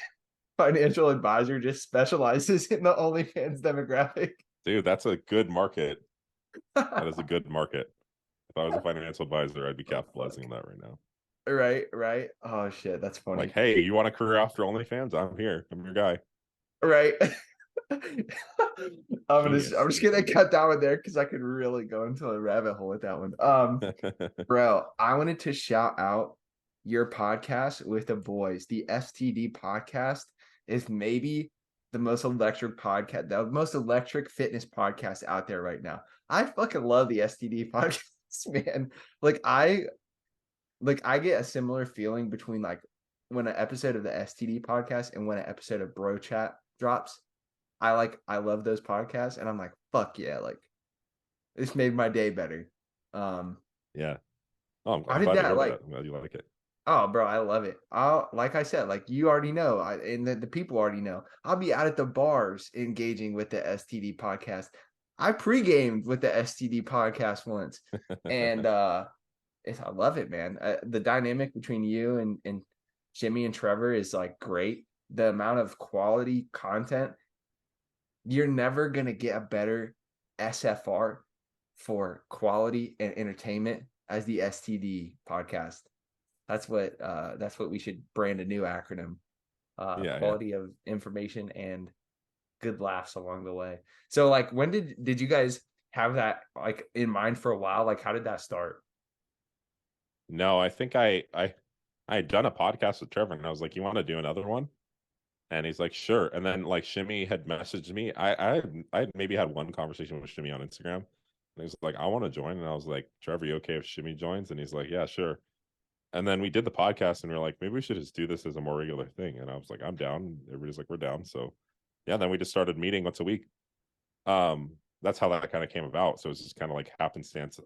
financial advisor just specializes in the OnlyFans demographic. Dude, that's a good market. That is a good market. If I was a financial advisor, I'd be Oh capitalizing fuck. on that right now. Right, right. Oh shit, that's Like, funny. hey, you want a career after OnlyFans? I'm here. I'm your guy. Right. I'm Genius. just gonna cut that one there because I could really go into a rabbit hole with that one. Bro, I wanted to shout out your podcast with the boys. The STD podcast is maybe the most electric fitness podcast out there right now. I fucking love the STD podcast, man. I get a similar feeling between like when an episode of the STD podcast and when an episode of Bro Chat drops. I love those podcasts and I'm like, fuck yeah, like this made my day better. Yeah. Oh, How I'm did glad to that hear like that. I'm glad you like it. Oh, bro, I love it. Like I said, like you already know, and the people already know. I'll be out at the bars engaging with the STD podcast. I pre-gamed with the STD podcast once, and I love it, man. The dynamic between you and Jimmy and Trevor is like great. The amount of quality content, you're never gonna get a better SFR for quality and entertainment as the STD podcast. That's what we should brand a new acronym. Yeah. Quality of information and good laughs along the way. So like when did you guys have that like in mind for a while? Like how did that start? No, I think I had done a podcast with Trevor and I was like, you want to do another one? And he's like, sure. And then like Shimmy had messaged me. I had maybe had one conversation with Shimmy on Instagram. And he was like, I want to join. And I was like, Trevor, you okay if Shimmy joins? And he's like, yeah, sure. And then we did the podcast and we are like, maybe we should just do this as a more regular thing. And I was like, I'm down. Everybody's like, we're down. So yeah, then we just started meeting once a week. That's how that kind of came about. So it's just kind of like happenstance.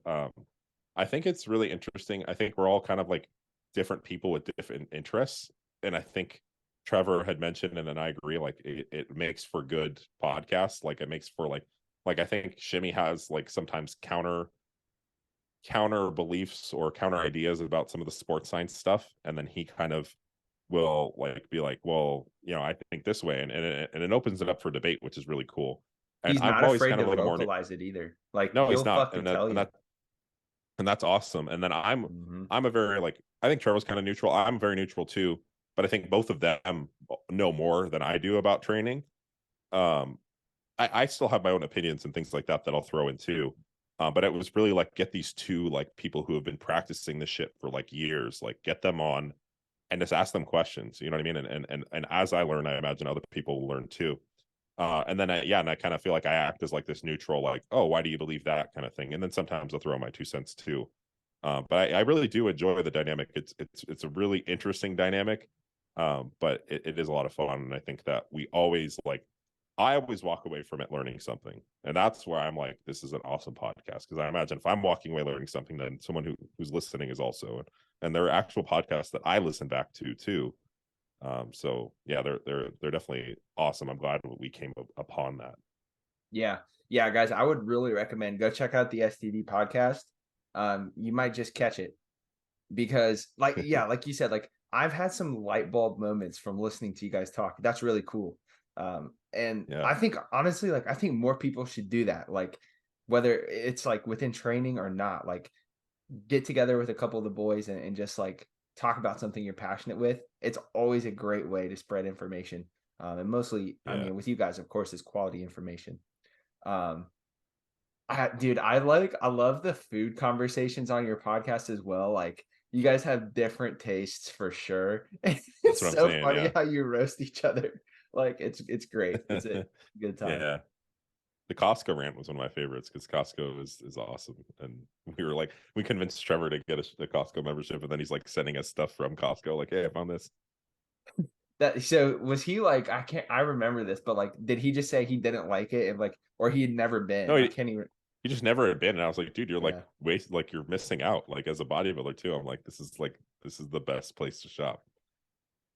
I think it's really interesting. I think we're all kind of like different people with different interests. And I think Trevor had mentioned, and then I agree, like it makes for good podcasts. Like it makes for like I think Shimmy has like sometimes counter beliefs or counter ideas about some of the sports science stuff. And then he kind of will like be like, well, I think this way. And it opens it up for debate, which is really cool. And He's I'm not always afraid kind to of like more, vocalize it either. Like no, he's he'll not. fucking tell you. And that's awesome. And then Mhm. I'm a very like, I think Trevor's kind of neutral. I'm very neutral too, but I think both of them know more than I do about training. Um, I still have my own opinions and things like that I'll throw in too. But it was really like get these two like people who have been practicing this shit for like years, like get them on and just ask them questions. You know what I mean? And as I learn, I imagine other people will learn too. And then and I kind of feel like I act as like this neutral, like, oh, why do you believe that kind of thing? And then sometimes I'll throw my 2 cents too. But I really do enjoy the dynamic. It's a really interesting dynamic. But it is a lot of fun. And I think that I always walk away from it learning something. And that's where I'm like, this is an awesome podcast. Because I imagine if I'm walking away learning something, then someone who's listening is also. And there are actual podcasts that I listen back to too. So yeah, they're definitely awesome. I'm glad we came upon that. Yeah. Yeah, guys, I would really recommend go check out the STD podcast. You might just catch it because like like you said, like I've had some light bulb moments from listening to you guys talk. That's really cool. And Yeah. I think honestly, like I think more people should do that. Like whether it's like within training or not, like get together with a couple of the boys and just like talk about something you're passionate with. It's always a great way to spread information. And mostly, I Yeah. mean, with you guys, of course, is quality information. Um, I love the food conversations on your podcast as well. Like you guys have different tastes for sure. That's It's what I'm so saying. funny Yeah. how you roast each other. Like it's great. It's a good time. Yeah. The Costco rant was one of my favorites because Costco is awesome. And we convinced Trevor to get a Costco membership, and then he's like sending us stuff from Costco, like, hey, I found this. That so was he like I remember this, but like did he just say he didn't like it and like or he had never No, been? I can't even he just never had been. And I was like, dude, you're like yeah. like you're missing out. Like as a bodybuilder too. I'm like, this is the best place to shop.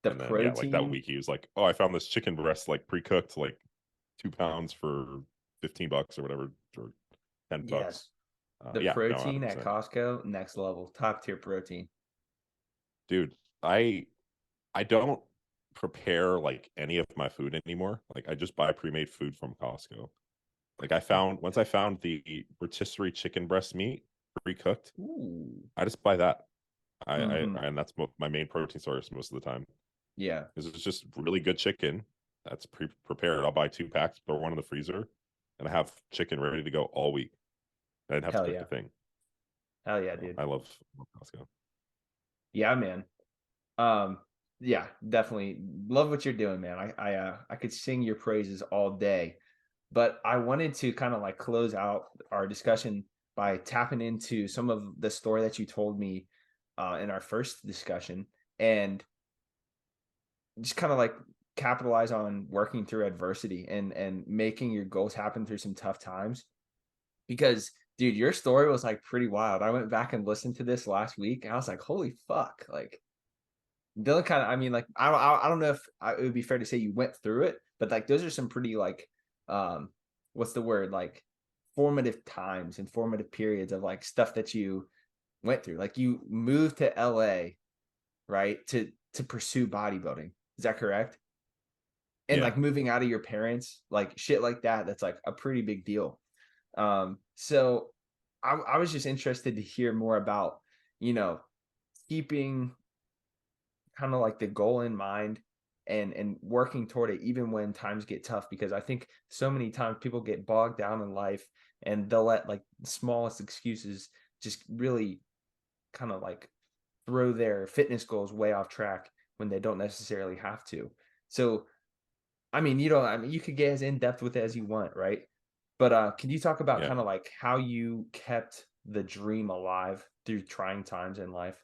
The And then yeah, like that protein. week he was like, oh, I found this chicken breast like pre-cooked, like 2 pounds for $15 or whatever, or $10. Yes. The Yeah, no, protein at 100%. Costco, next level, top tier protein. Dude, I don't prepare like any of my food anymore. Like I just buy pre-made food from Costco. Like once I found the rotisserie chicken breast meat pre-cooked, Ooh. I just buy that. Mm-hmm. And that's my main protein source most of the time. Yeah. Because it's just really good chicken. that's prepared. I'll buy 2 packs, throw one in the freezer, and I have chicken ready to go all week. I didn't have to Hell cook yeah. a thing. Hell yeah, So dude. I love Costco. Yeah, man. Um, yeah, definitely love what you're doing, man. I could sing your praises all day, but I wanted to kind of like close out our discussion by tapping into some of the story that you told me in our first discussion, and just kind of like capitalize on working through adversity and making your goals happen through some tough times. Because dude, your story was like pretty wild. I went back and listened to this last week, and I was like, holy fuck, like Dylan kind of, I mean, like, I don't know if it would be fair to say you went through it, but like those are some pretty like, um, what's the word? Like formative times and formative periods of like stuff that you went through. Like you moved to LA, right? To pursue bodybuilding. Is that correct? And Yeah. like moving out of your parents, like shit like that, that's like a pretty big deal. So I was just interested to hear more about, you know, keeping kind of like the goal in mind and working toward it even when times get tough, because I think so many times people get bogged down in life and they'll let like the smallest excuses just really kind of like throw their fitness goals way off track when they don't necessarily have to. So I mean, I mean, you could get as in depth with it as you want, right? But can you talk about Yeah. kind of like how you kept the dream alive through trying times in life?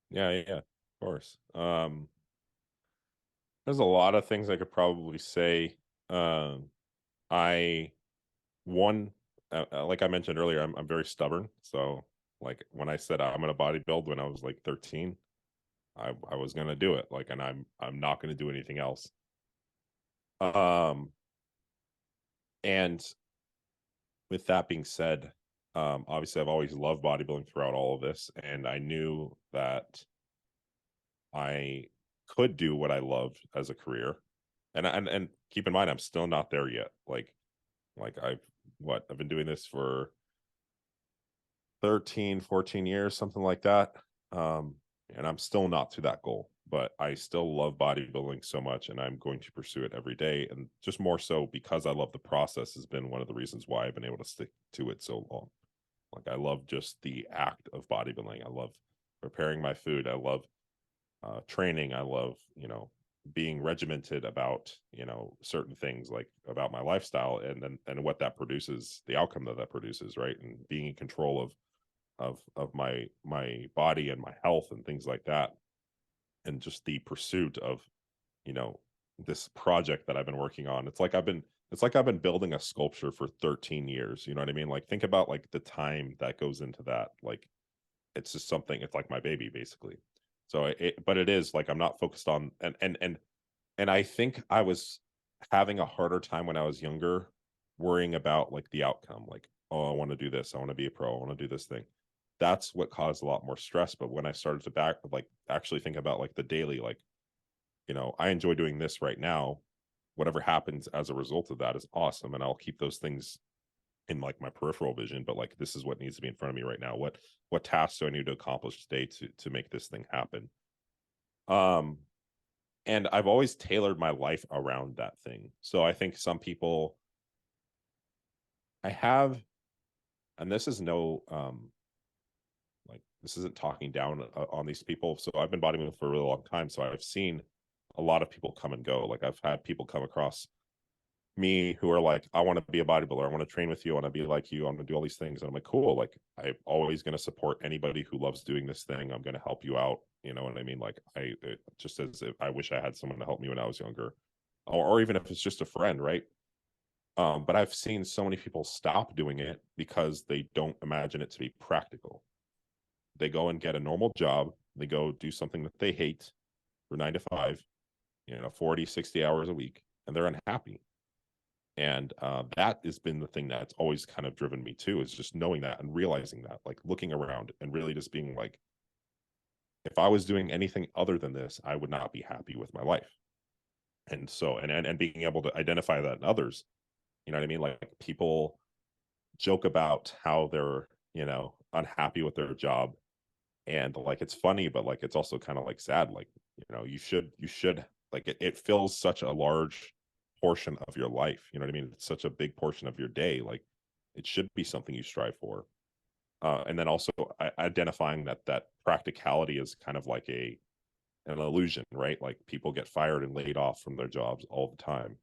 Yeah. Yeah. Of course. There's a lot of things I could probably say. Um, I one like I mentioned earlier, I'm very stubborn. So like when I said I'm gonna bodybuild when I was like 13, I was gonna do it. Like, and I'm not gonna do anything else. Um, and with that being said, obviously I've always loved bodybuilding throughout all of this, and I knew that I could do what I loved as a career. And keep in mind, I'm still not there yet. Like I've been doing this for 13, 14 years, something like that. Um, and I'm still not to that goal, but I still love bodybuilding so much, and I'm going to pursue it every day. And just more so because I love the process has been one of the reasons why I've been able to stick to it so long. Like I love just the act of bodybuilding. I love preparing my food. I love training. I love, being regimented about, certain things like about my lifestyle and what that produces, the outcome that produces, right? And being in control of my body and my health and things like that, and just the pursuit of, you know this project that I've been working on. It's like I've been building a sculpture for 13 years. You know what I mean? Like think about like the time that goes into that. Like it's just something. It's like my baby basically. So but it is like I'm not focused on, and I think I was having a harder time when I was younger worrying about like the outcome. Like, oh, I want to do this, I want to be a pro, I want to do this thing. That's what caused a lot more stress. But when I started to actually think about like the daily, like, I enjoy doing this right now. Whatever happens as a result of that is awesome, and I'll keep those things in like my peripheral vision. But like this is what needs to be in front of me right now. What tasks do I need to accomplish today to make this thing happen? Um, and I've always tailored my life around that thing. So I think some people I have, and this is no like this isn't talking down on these people. So I've been bodybuilding for a really long time, so I've seen a lot of people come and go. Like I've had people come across me who are like, I want to be a bodybuilder, I want to train with you, I want to be like you, I want to do all these things. And I'm like, cool. Like I'm always going to support anybody who loves doing this thing. I'm going to help you out. You know what I mean? Like just as if I wish I had someone to help me when I was younger, or even if it's just a friend, right? But I've seen so many people stop doing it because they don't imagine it to be practical. They go and get a normal job, they go do something that they hate for 9 to 5, 40, 60 hours a week, and they're unhappy. And that has been the thing that's always kind of driven me too, is just knowing that and realizing that, like looking around and really just being like, if I was doing anything other than this, I would not be happy with my life. And so, and being able to identify that in others, you know what I mean? Like people joke about how they're, unhappy with their job. And like, it's funny, but like, it's also kind of like sad. Like, you should like it fills such a large portion of your life. You know what I mean? It's such a big portion of your day. Like it should be something you strive for. And then also identifying that practicality is kind of like an illusion, right? Like people get fired and laid off from their jobs all the time.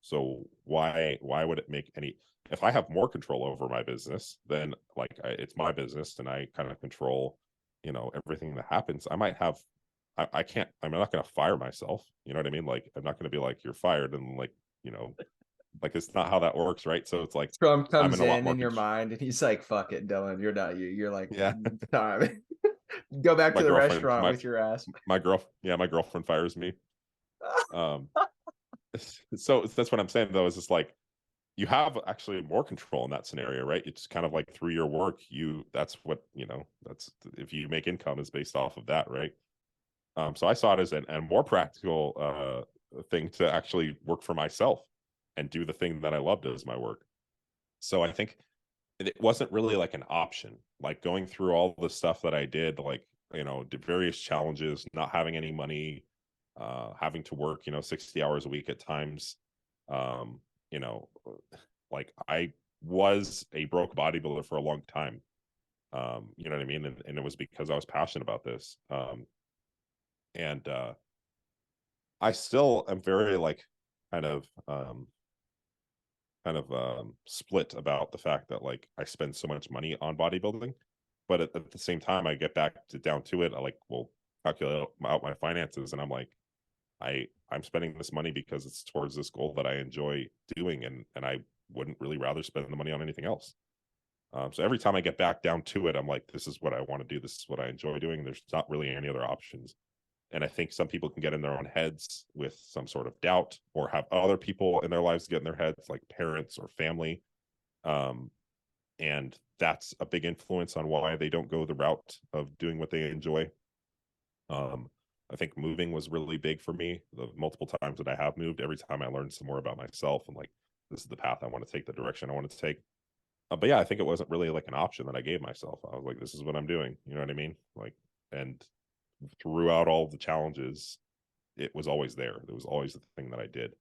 So why would it make any, if I have more control over my business, then like it's my business and I kind of control, everything that happens. I might have, I can't, I'm not going to fire myself. You know what I mean? Like I'm not going to be like, you're fired. And like, like it's not how that works. Right. So it's like, Trump I'm comes in a lot more in your mind and he's like, fuck it, Dylan, you're not you. You're like, yeah. time. Go back My to the girlfriend, restaurant with your ass. my girlfriend fires me. Um, so that's what I'm saying though, is it's like you have actually more control in that scenario, right? It's kind of like through your work, that's what, that's, if you make income is based off of that, right? So I saw it as a more practical thing to actually work for myself and do the thing that I loved as my work. So I think it wasn't really like an option, like going through all the stuff that I did, like, various challenges, not having any money, having to work, 60 hours a week at times. Um, you know, like I was a broke bodybuilder for a long time. You know what I mean? And it was because I was passionate about this. And I still am very like kind of split about the fact that like I spend so much money on bodybuilding, but at the same time I get back down to it. I like will calculate out my finances, and I'm like, I'm spending this money because it's towards this goal that I enjoy doing, and I wouldn't really rather spend the money on anything else. So every time I get back down to it, I'm like, this is what I want to do. This is what I enjoy doing. There's not really any other options. And I think some people can get in their own heads with some sort of doubt, or have other people in their lives get in their heads, like parents or family. Um, and that's a big influence on why they don't go the route of doing what they enjoy. I think moving was really big for me. The multiple times that I have moved, every time I learned some more about myself and like, this is the path I want to take, the direction I want to take. But yeah, I think it wasn't really like an option that I gave myself. I was like, this is what I'm doing. You know what I mean? Like, and throughout all the challenges, it was always there. It was always the thing that I did.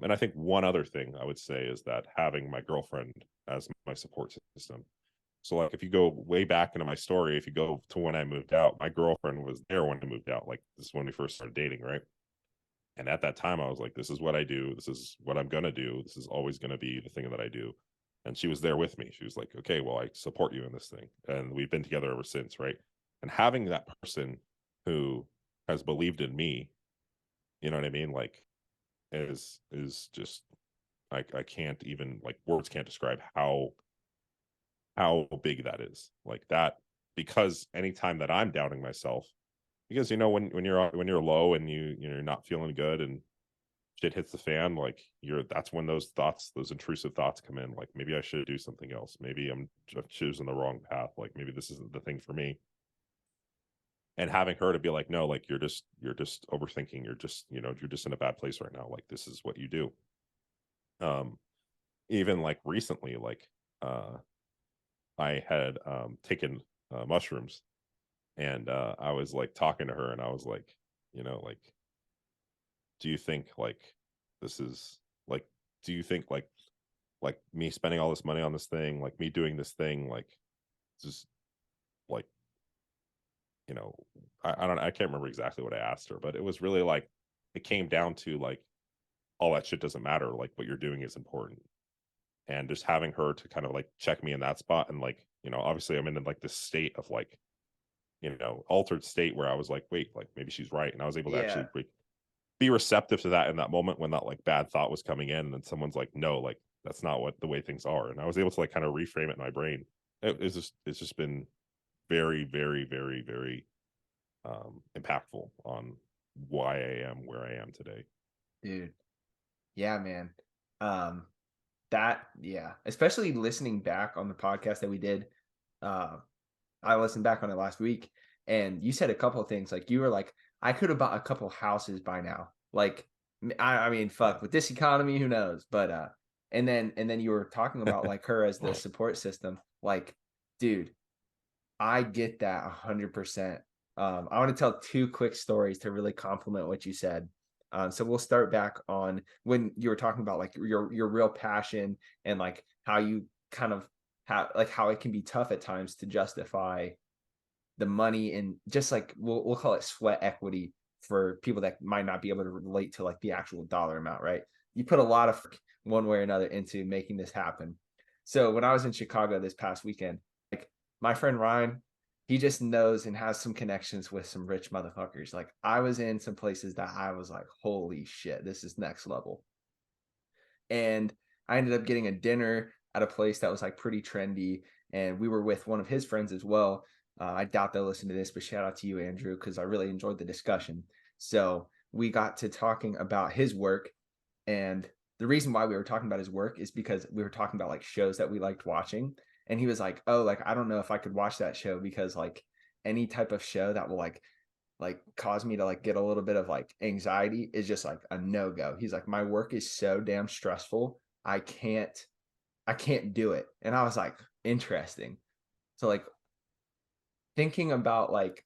And I think one other thing I would say is that having my girlfriend as my support system. So like if you go way back into my story, if you go to when I moved out, my girlfriend was there when I moved out. Like this is when we first started dating, right? And at that time I was like, this is what I do. This is what I'm going to do. This is always going to be the thing that I do. And she was there with me. She was like, okay, well, I support you in this thing. And we've been together ever since, right? And having that person who has believed in me, you know what I mean? Like is just I can't even, like, words can't describe how big that is. Like that, because anytime that I'm doubting myself, because when you're low and you're not feeling good and shit hits the fan, like that's when those intrusive thoughts come in, like maybe I should do something else, maybe I'm choosing the wrong path, like maybe this isn't the thing for me. And having her to be like, no, like you're just overthinking, you're just in a bad place right now, like this is what you do. Even like recently, like I had taken mushrooms, and I was like talking to her, and I was like, like, do you think like this is like, do you think like me spending all this money on this thing, like me doing this thing, like just like, I don't know, I can't remember exactly what I asked her, but it was really like, it came down to like, all that shit doesn't matter, like what you're doing is important. And just having her to kind of like check me in that spot, and like, obviously I'm in like this state of like, altered state where I was like, wait, like maybe she's right. And I was able to Yeah. actually be receptive to that in that moment when that like bad thought was coming in, and then someone's like, no, like that's not what the way things are. And I was able to like kind of reframe it in my brain. It's just been very, very, very, very impactful on why I am where I am today. Dude. Yeah, man. That, yeah, especially listening back on the podcast that we did. I listened back on it last week, and you said a couple of things. Like you were like, I could have bought a couple houses by now. Like, I mean, fuck, with this economy, who knows? But and then you were talking about like her as the support system. Like, dude, I get that 100%. I want to tell two quick stories to really complement what you said. So we'll start back on when you were talking about like your real passion and like how you kind of have like how it can be tough at times to justify the money and just like we'll call it sweat equity for people that might not be able to relate to like the actual dollar amount, right? You put a lot of one way or another into making this happen. So when I was in Chicago this past weekend, like my friend Ryan, he just knows and has some connections with some rich motherfuckers. Like I was in some places that I was like, holy shit, this is next level. And I ended up getting a dinner at a place that was like pretty trendy. And we were with one of his friends as well. I doubt they'll listen to this, but shout out to you, Andrew, because I really enjoyed the discussion. So we got to talking about his work. And the reason why we were talking about his work is because we were talking about like shows that we liked watching. And he was like, oh, like, I don't know if I could watch that show because like any type of show that will like cause me to like get a little bit of like anxiety is just like a no-go. He's like, my work is so damn stressful. I can't do it. And I was like, interesting. So like thinking about like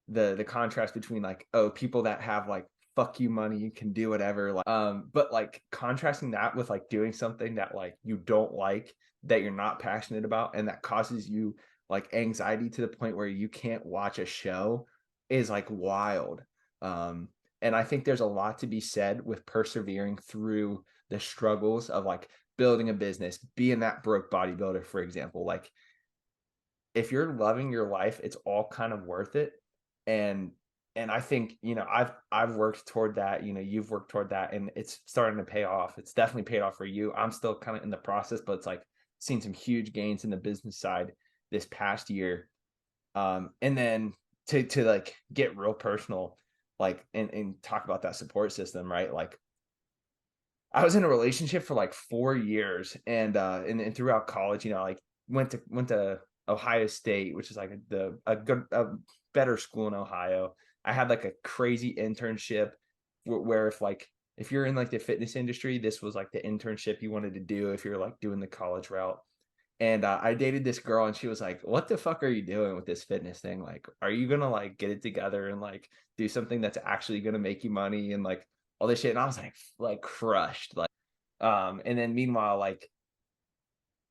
the contrast between like, oh, people that have like fuck you money, you can do whatever, like but like contrasting that with like doing something that like you don't like, that you're not passionate about, and that causes you like anxiety to the point where you can't watch a show is like wild. And I think there's a lot to be said with persevering through the struggles of like building a business, being that broke bodybuilder, for example. Like if you're loving your life, it's all kind of worth it. And I think, I've worked toward that, you've worked toward that, and it's starting to pay off. It's definitely paid off for you. I'm still kind of in the process, but it's like seen some huge gains in the business side this past year. And then to like get real personal, like and talk about that support system, right? Like I was in a relationship for like 4 years, and throughout college, like went to Ohio State, which is like a better school in Ohio. I had like a crazy internship where if you're in like the fitness industry, this was like the internship you wanted to do if you're like doing the college route. And I dated this girl, and she was like, "What the fuck are you doing with this fitness thing? Like, are you gonna like get it together and like do something that's actually gonna make you money and like all this shit?" And I was like crushed. And then meanwhile, like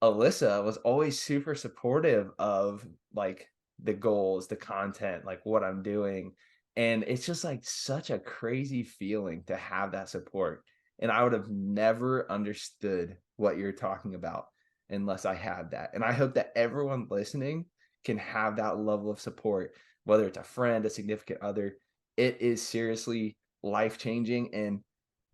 Alyssa was always super supportive of like the goals, the content, like what I'm doing. And it's just like such a crazy feeling to have that support. And I would have never understood what you're talking about unless I had that. And I hope that everyone listening can have that level of support, whether it's a friend, a significant other. It is seriously life changing. And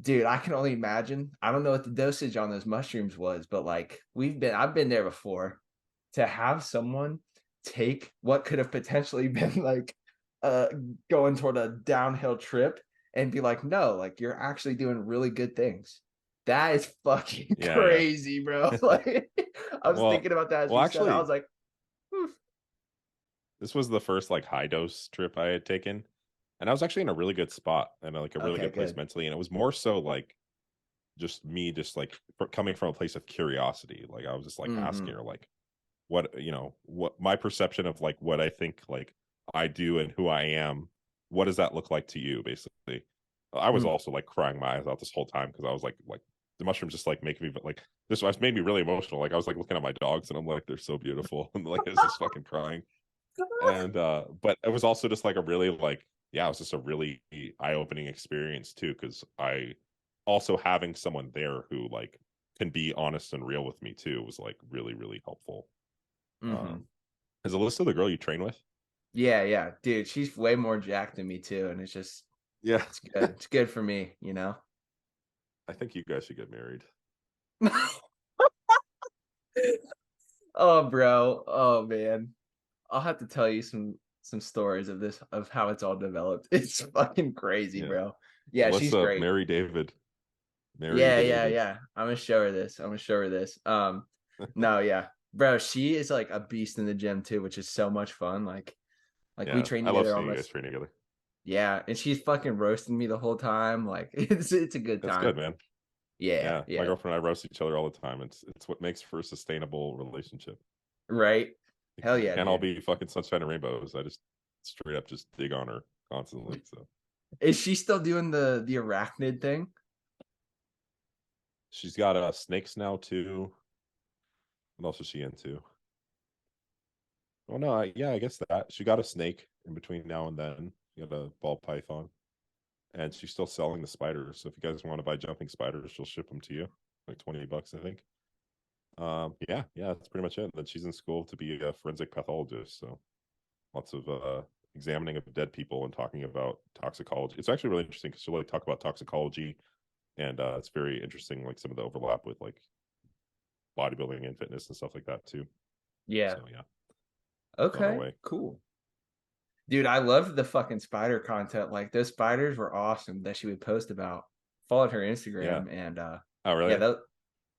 dude, I can only imagine. I don't know what the dosage on those mushrooms was, but like I've been there before. To have someone take what could have potentially been like uh going toward a downhill trip and be like, no, like you're actually doing really good things. That is fucking Yeah, crazy, bro. yeah. Like I was well thinking about that as well you said it. I was actually, like, hmm. this was the first like high dose trip I had taken, and I was actually in a really good spot and like a really Okay, good place good. mentally, and it was more so like just me just like coming from a place of curiosity. Like I was just like Mm-hmm. asking her like what what my perception of like what I think like I do and who I am, what does that look like to you, basically. I was Mm. also like crying my eyes out this whole time because I was like the mushrooms just like making me like this was made me really emotional. Like I was like looking at my dogs and I'm like, they're so beautiful. And like I was just fucking crying. And but it was also just like a really like, yeah, it was just a really eye-opening experience too, because I also having someone there who like can be honest and real with me too was like really really helpful. Mm-hmm. Is Alyssa the girl you train with? Yeah, yeah, dude. She's way more jacked than me too, and Yeah. it's good. It's good for me, you know. I think you guys should get married. Oh, bro. Oh, man. I'll have to tell you some stories of this of how it's all developed. It's fucking crazy, Yeah. bro. Yeah, she's Alyssa, great. marry David. Marry Yeah, yeah, David. yeah. I'm gonna show her this. I'm gonna show her this. No, yeah. Bro, she is like a beast in the gym too, which is so much fun. Like we Yeah. train I love together seeing you guys almost. train together. Yeah, and she's fucking roasting me the whole time. Like it's a good That's time. good, man. Yeah, Yeah. My yeah. girlfriend and I roast each other all the time. It's what makes for a sustainable relationship. Right. Hell It yeah, can't all dude. be fucking sunshine and rainbows. I just straight up just dig on her constantly. So Is she still doing the arachnid thing? She's got snakes now too. What else is she into? Oh no, yeah, I guess that she got a snake in between now and then. She got a ball python, and she's still selling the spiders. So if you guys want to buy jumping spiders, she'll ship them to you, like $20, I think. Yeah, that's pretty much it. And then she's in school to be a forensic pathologist. So lots of examining of dead people and talking about toxicology. It's actually really interesting because she'll like talk about toxicology, and it's very interesting, like some of the overlap with like bodybuilding and fitness and stuff like that too. Yeah. So yeah, on our Okay. way. Cool. Dude, I loved the fucking spider content. Like those spiders were awesome that she would post about. Followed her Yeah. Instagram and Oh, yeah, really?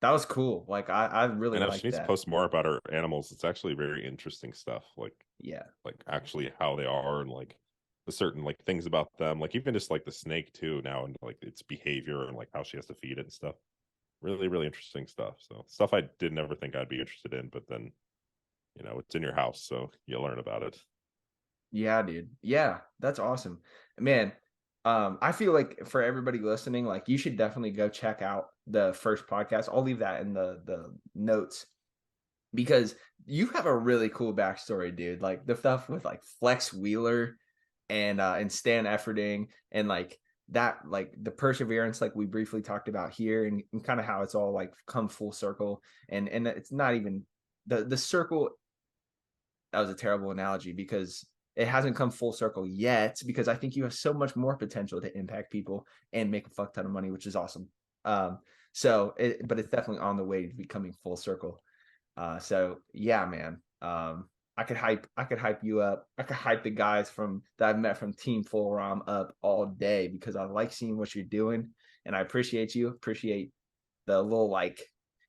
that was cool. Like I really I know she liked needs to that. post more about her animals. It's actually very interesting stuff. Yeah. Like actually how they are and like the certain like things about them. Like even just like the snake too now and like its behavior and like how she has to feed it and stuff. Really, really interesting stuff. So stuff I did never think I'd be interested in, but then it's in your house, so you learn about it. Yeah, dude. Yeah, that's awesome. Man, I feel like for everybody listening, like you should definitely go check out the first podcast. I'll leave that in the notes because you have a really cool backstory, dude. Like the stuff with like Flex Wheeler and Stan Efferding and like that like the perseverance like we briefly talked about here and kind of how it's all like come full circle and it's not even the circle. That was a terrible analogy because it hasn't come full circle yet because I think you have so much more potential to impact people and make a fuck ton of money, which is awesome. Um, but it's definitely on the way to becoming full circle. So yeah, man. I could hype you up. I could hype the guys from that I've met from Team Full Rom up all day because I like seeing what you're doing and I appreciate you. Appreciate the little like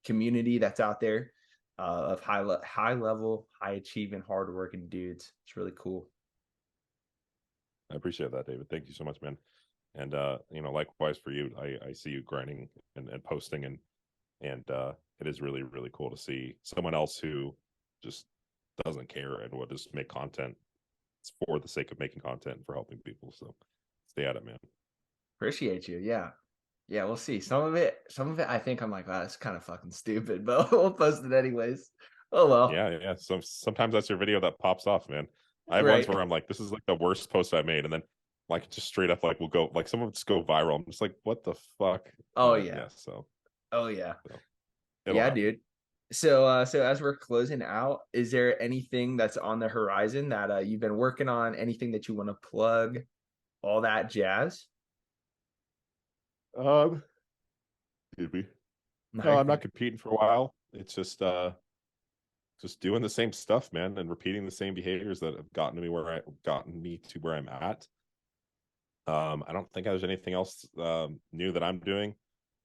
community that's out there of high level, high achieving, hardworking dudes. It's really cool. I appreciate that, David. Thank you so much, man. And likewise for you. I see you grinding and posting and it is really, really cool to see someone else who just doesn't care and will just make content for the sake of making content and for helping people. So stay at it, man. Appreciate you. Yeah. Yeah, we'll see. Some of it I think I'm like, wow, that's kind of fucking stupid, but we'll post it anyways. Oh well. Yeah. So sometimes that's your video that pops off, man. I have ones Right. where I'm like, this is like the worst post I made, and then like just straight up like will go like some of just go viral. I'm just like, what the fuck? Oh yeah. Yeah, Oh yeah. so it'll Yeah, happen. dude. So as we're closing out, is there anything that's on the horizon that you've been working on? Anything that you want to plug? All that jazz? Um, excuse me. No, No, you're I'm not fine. competing for a while. It's just doing the same stuff, man, and repeating the same behaviors that have gotten me to where I'm at. I don't think there's anything else new that I'm doing.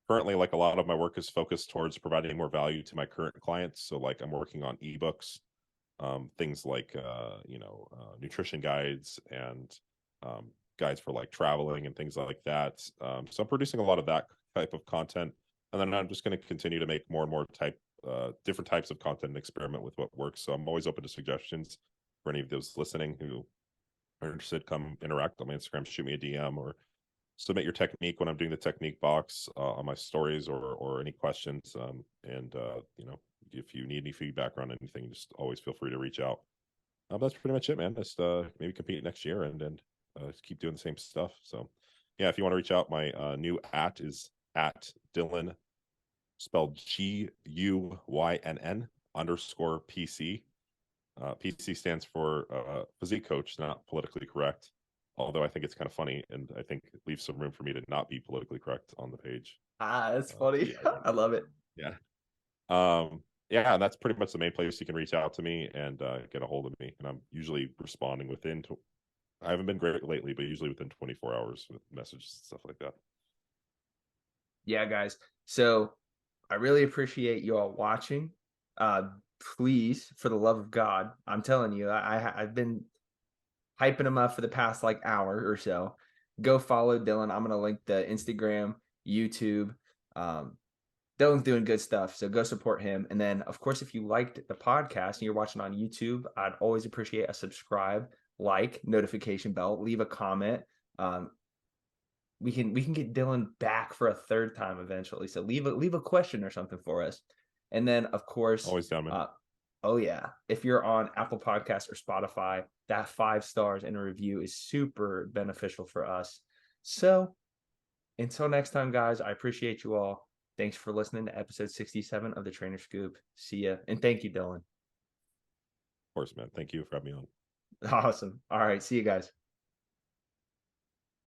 Currently, like a lot of my work is focused towards providing more value to my current clients. So like I'm working on ebooks, things like nutrition guides and um, guides for like traveling and things like that. So I'm producing a lot of that type of content, and then I'm just going to continue to make more and more different types of content and experiment with what works. So I'm always open to suggestions for any of those listening who are interested. Come interact on my Instagram, shoot me a DM, or submit your technique when I'm doing the technique box on my stories or any questions. If you need any feedback on anything, just always feel free to reach out. That's pretty much it, man. Just maybe compete next year and just keep doing the same stuff. So, yeah, if you want to reach out, my new at is at Dylan, spelled GUYNN_PC. PC stands for physique coach, not politically correct. Although I think it's kind of funny, and I think it leaves some room for me to not be politically correct on the page. That's To funny. be ironic. I love it. Yeah. Yeah, that's pretty much the main place you can reach out to me and get a hold of me. And I'm usually responding I haven't been great lately, but usually within 24 hours with messages and stuff like that. Yeah, guys. So I really appreciate you all watching. Uh, Please, for the love of God, I'm telling you, I've been hyping him up for the past like hour or so. Go follow Dylan. I'm gonna link the Instagram, YouTube. Um, Dylan's doing good stuff, so go support him. And then, of course, if you liked the podcast and you're watching on YouTube, I'd always appreciate a subscribe, like, notification bell, leave a comment. Um, we can get Dylan back for a third time eventually. So leave a question or something for us. And then of course, Always down, man. oh yeah, if you're on Apple Podcasts or Spotify, that 5 stars and a review is super beneficial for us. So until next time, guys, I appreciate you all. Thanks for listening to episode 67 of the Trainer Scoop. See ya. And thank you, Dylan. Of course, man. Thank you for having me on. Awesome. All right. See you guys.